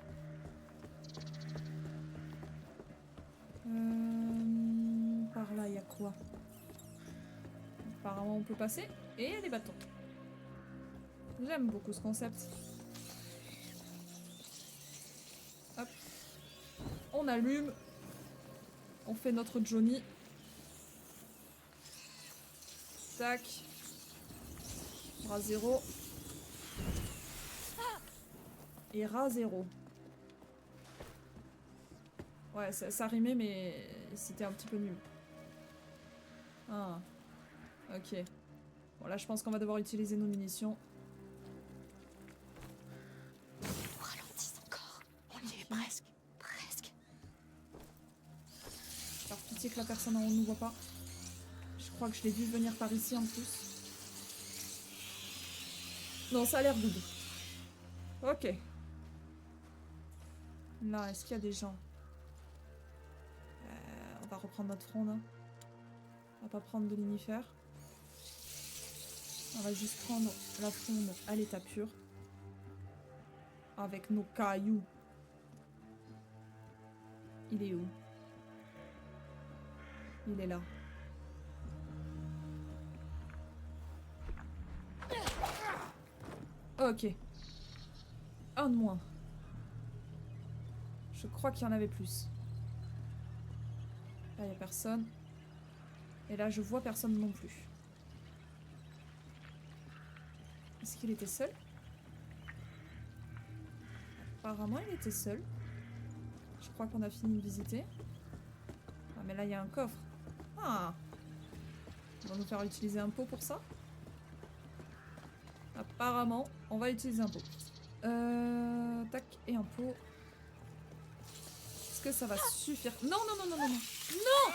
Par là, il y a quoi? Apparemment, on peut passer. Et il y a des bâtons. J'aime beaucoup ce concept. Hop. On allume. On fait notre Johnny. Tac. Ras 0. Et ras 0. Ouais, ça rimait, mais c'était un petit peu nul. Ah. Ok. Bon, là, je pense qu'on va devoir utiliser nos munitions. On ralentit encore. On y est presque. Presque. Par pitié que la personne en haut nous voit pas. Je crois que je l'ai vu venir par ici en plus. Non, ça a l'air good. Ok. Là, est-ce qu'il y a des gens? On va reprendre notre fronde. Hein. On va pas prendre de l'inifère. On va juste prendre la fronde à l'état pur. Avec nos cailloux. Il est où? Il est là. Ok. Un de moins. Je crois qu'il y en avait plus. Là, il n'y a personne. Et là, je vois personne non plus. Est-ce qu'il était seul? Apparemment, il était seul. Je crois qu'on a fini de visiter. Ah, mais là, il y a un coffre. Ah! On va nous faire utiliser un pot pour ça? Apparemment, on va utiliser un pot. Tac, et un pot. Est-ce que ça va suffire? Non, non, non, non, non, non! Non!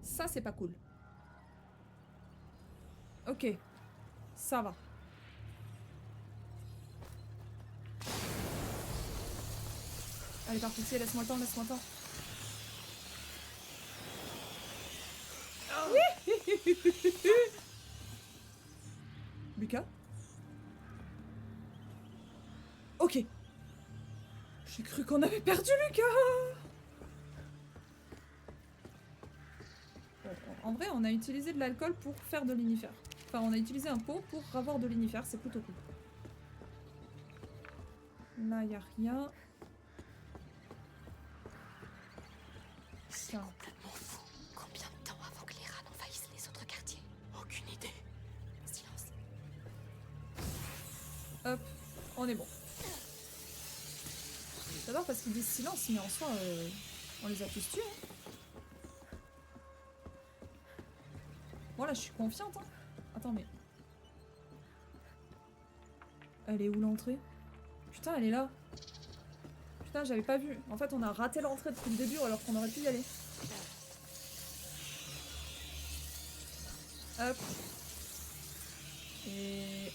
Ça, c'est pas cool. Ok. Ça va. Allez, par pitié, laisse-moi le temps, laisse-moi le temps. Lucas? Ok. J'ai cru qu'on avait perdu Lucas. Bon, en vrai, on a utilisé de l'alcool pour faire de l'inifère. Enfin, on a utilisé un pot pour avoir de l'inifère, c'est plutôt cool. Là, il n'y a rien. C'est complètement fou. Combien de temps avant que les rats n'envahissent les autres quartiers? Aucune idée. Silence. Hop, on est bon. J'adore parce qu'ils disent silence, mais en soi, on les a tous tués. Hein. Bon, là, je suis confiante. Hein. Attends, mais... Elle est où l'entrée? Putain, elle est là. Putain, j'avais pas vu. En fait, on a raté l'entrée depuis le début alors qu'on aurait pu y aller. Hop. Et...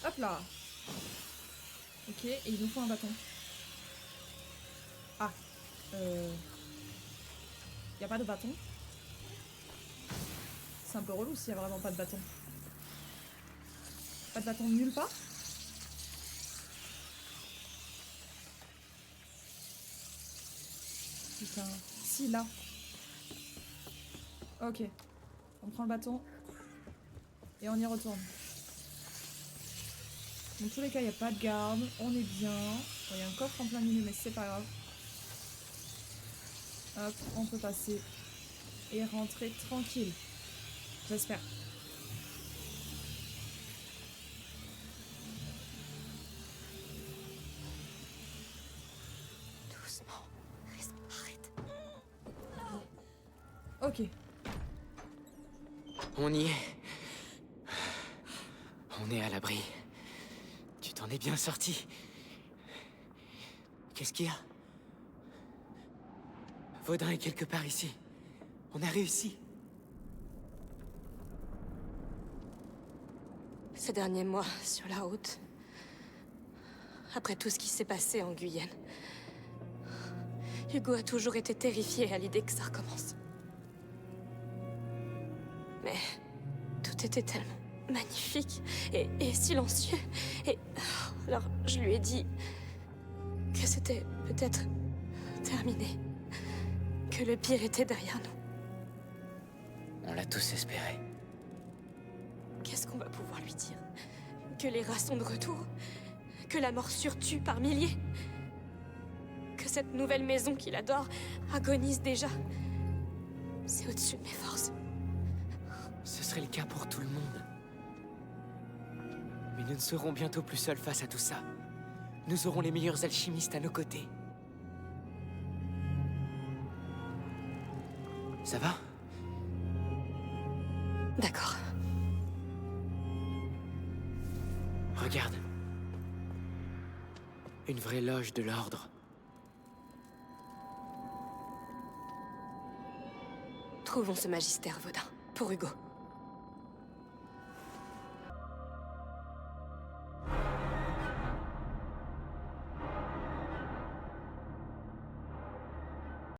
Hop là. Ok, et il nous faut un bâton. Ah. Y a pas de bâton? C'est un peu relou s'il y a vraiment pas de bâton. Pas de bâton nulle part? Putain. Si, là. Ok. On prend le bâton. Et on y retourne. Dans tous les cas, il n'y a pas de garde. On est bien. Il y a un coffre en plein milieu, mais c'est pas grave. Hop, on peut passer. Et rentrer tranquille. J'espère. Doucement. Arrête. Ok. On y est. On est à l'abri. Tu t'en es bien sorti. Qu'est-ce qu'il y a? Vaudin est quelque part ici. On a réussi. Ces derniers mois, sur la route, après tout ce qui s'est passé en Guyenne, Hugo a toujours été terrifié à l'idée que ça recommence. Mais tout était tellement magnifique et silencieux. Et alors je lui ai dit que c'était peut-être terminé, que le pire était derrière nous. On l'a tous espéré. Qu'est-ce qu'on va pouvoir lui dire? Que les rats sont de retour? Que la morsure tue par milliers? Que cette nouvelle maison qu'il adore agonise déjà? C'est au-dessus de mes forces. Ce serait le cas pour tout le monde. Mais nous ne serons bientôt plus seuls face à tout ça. Nous aurons les meilleurs alchimistes à nos côtés. Ça va? D'accord. Regarde. Une vraie loge de l'ordre. Trouvons ce magistère Vaudin, pour Hugo.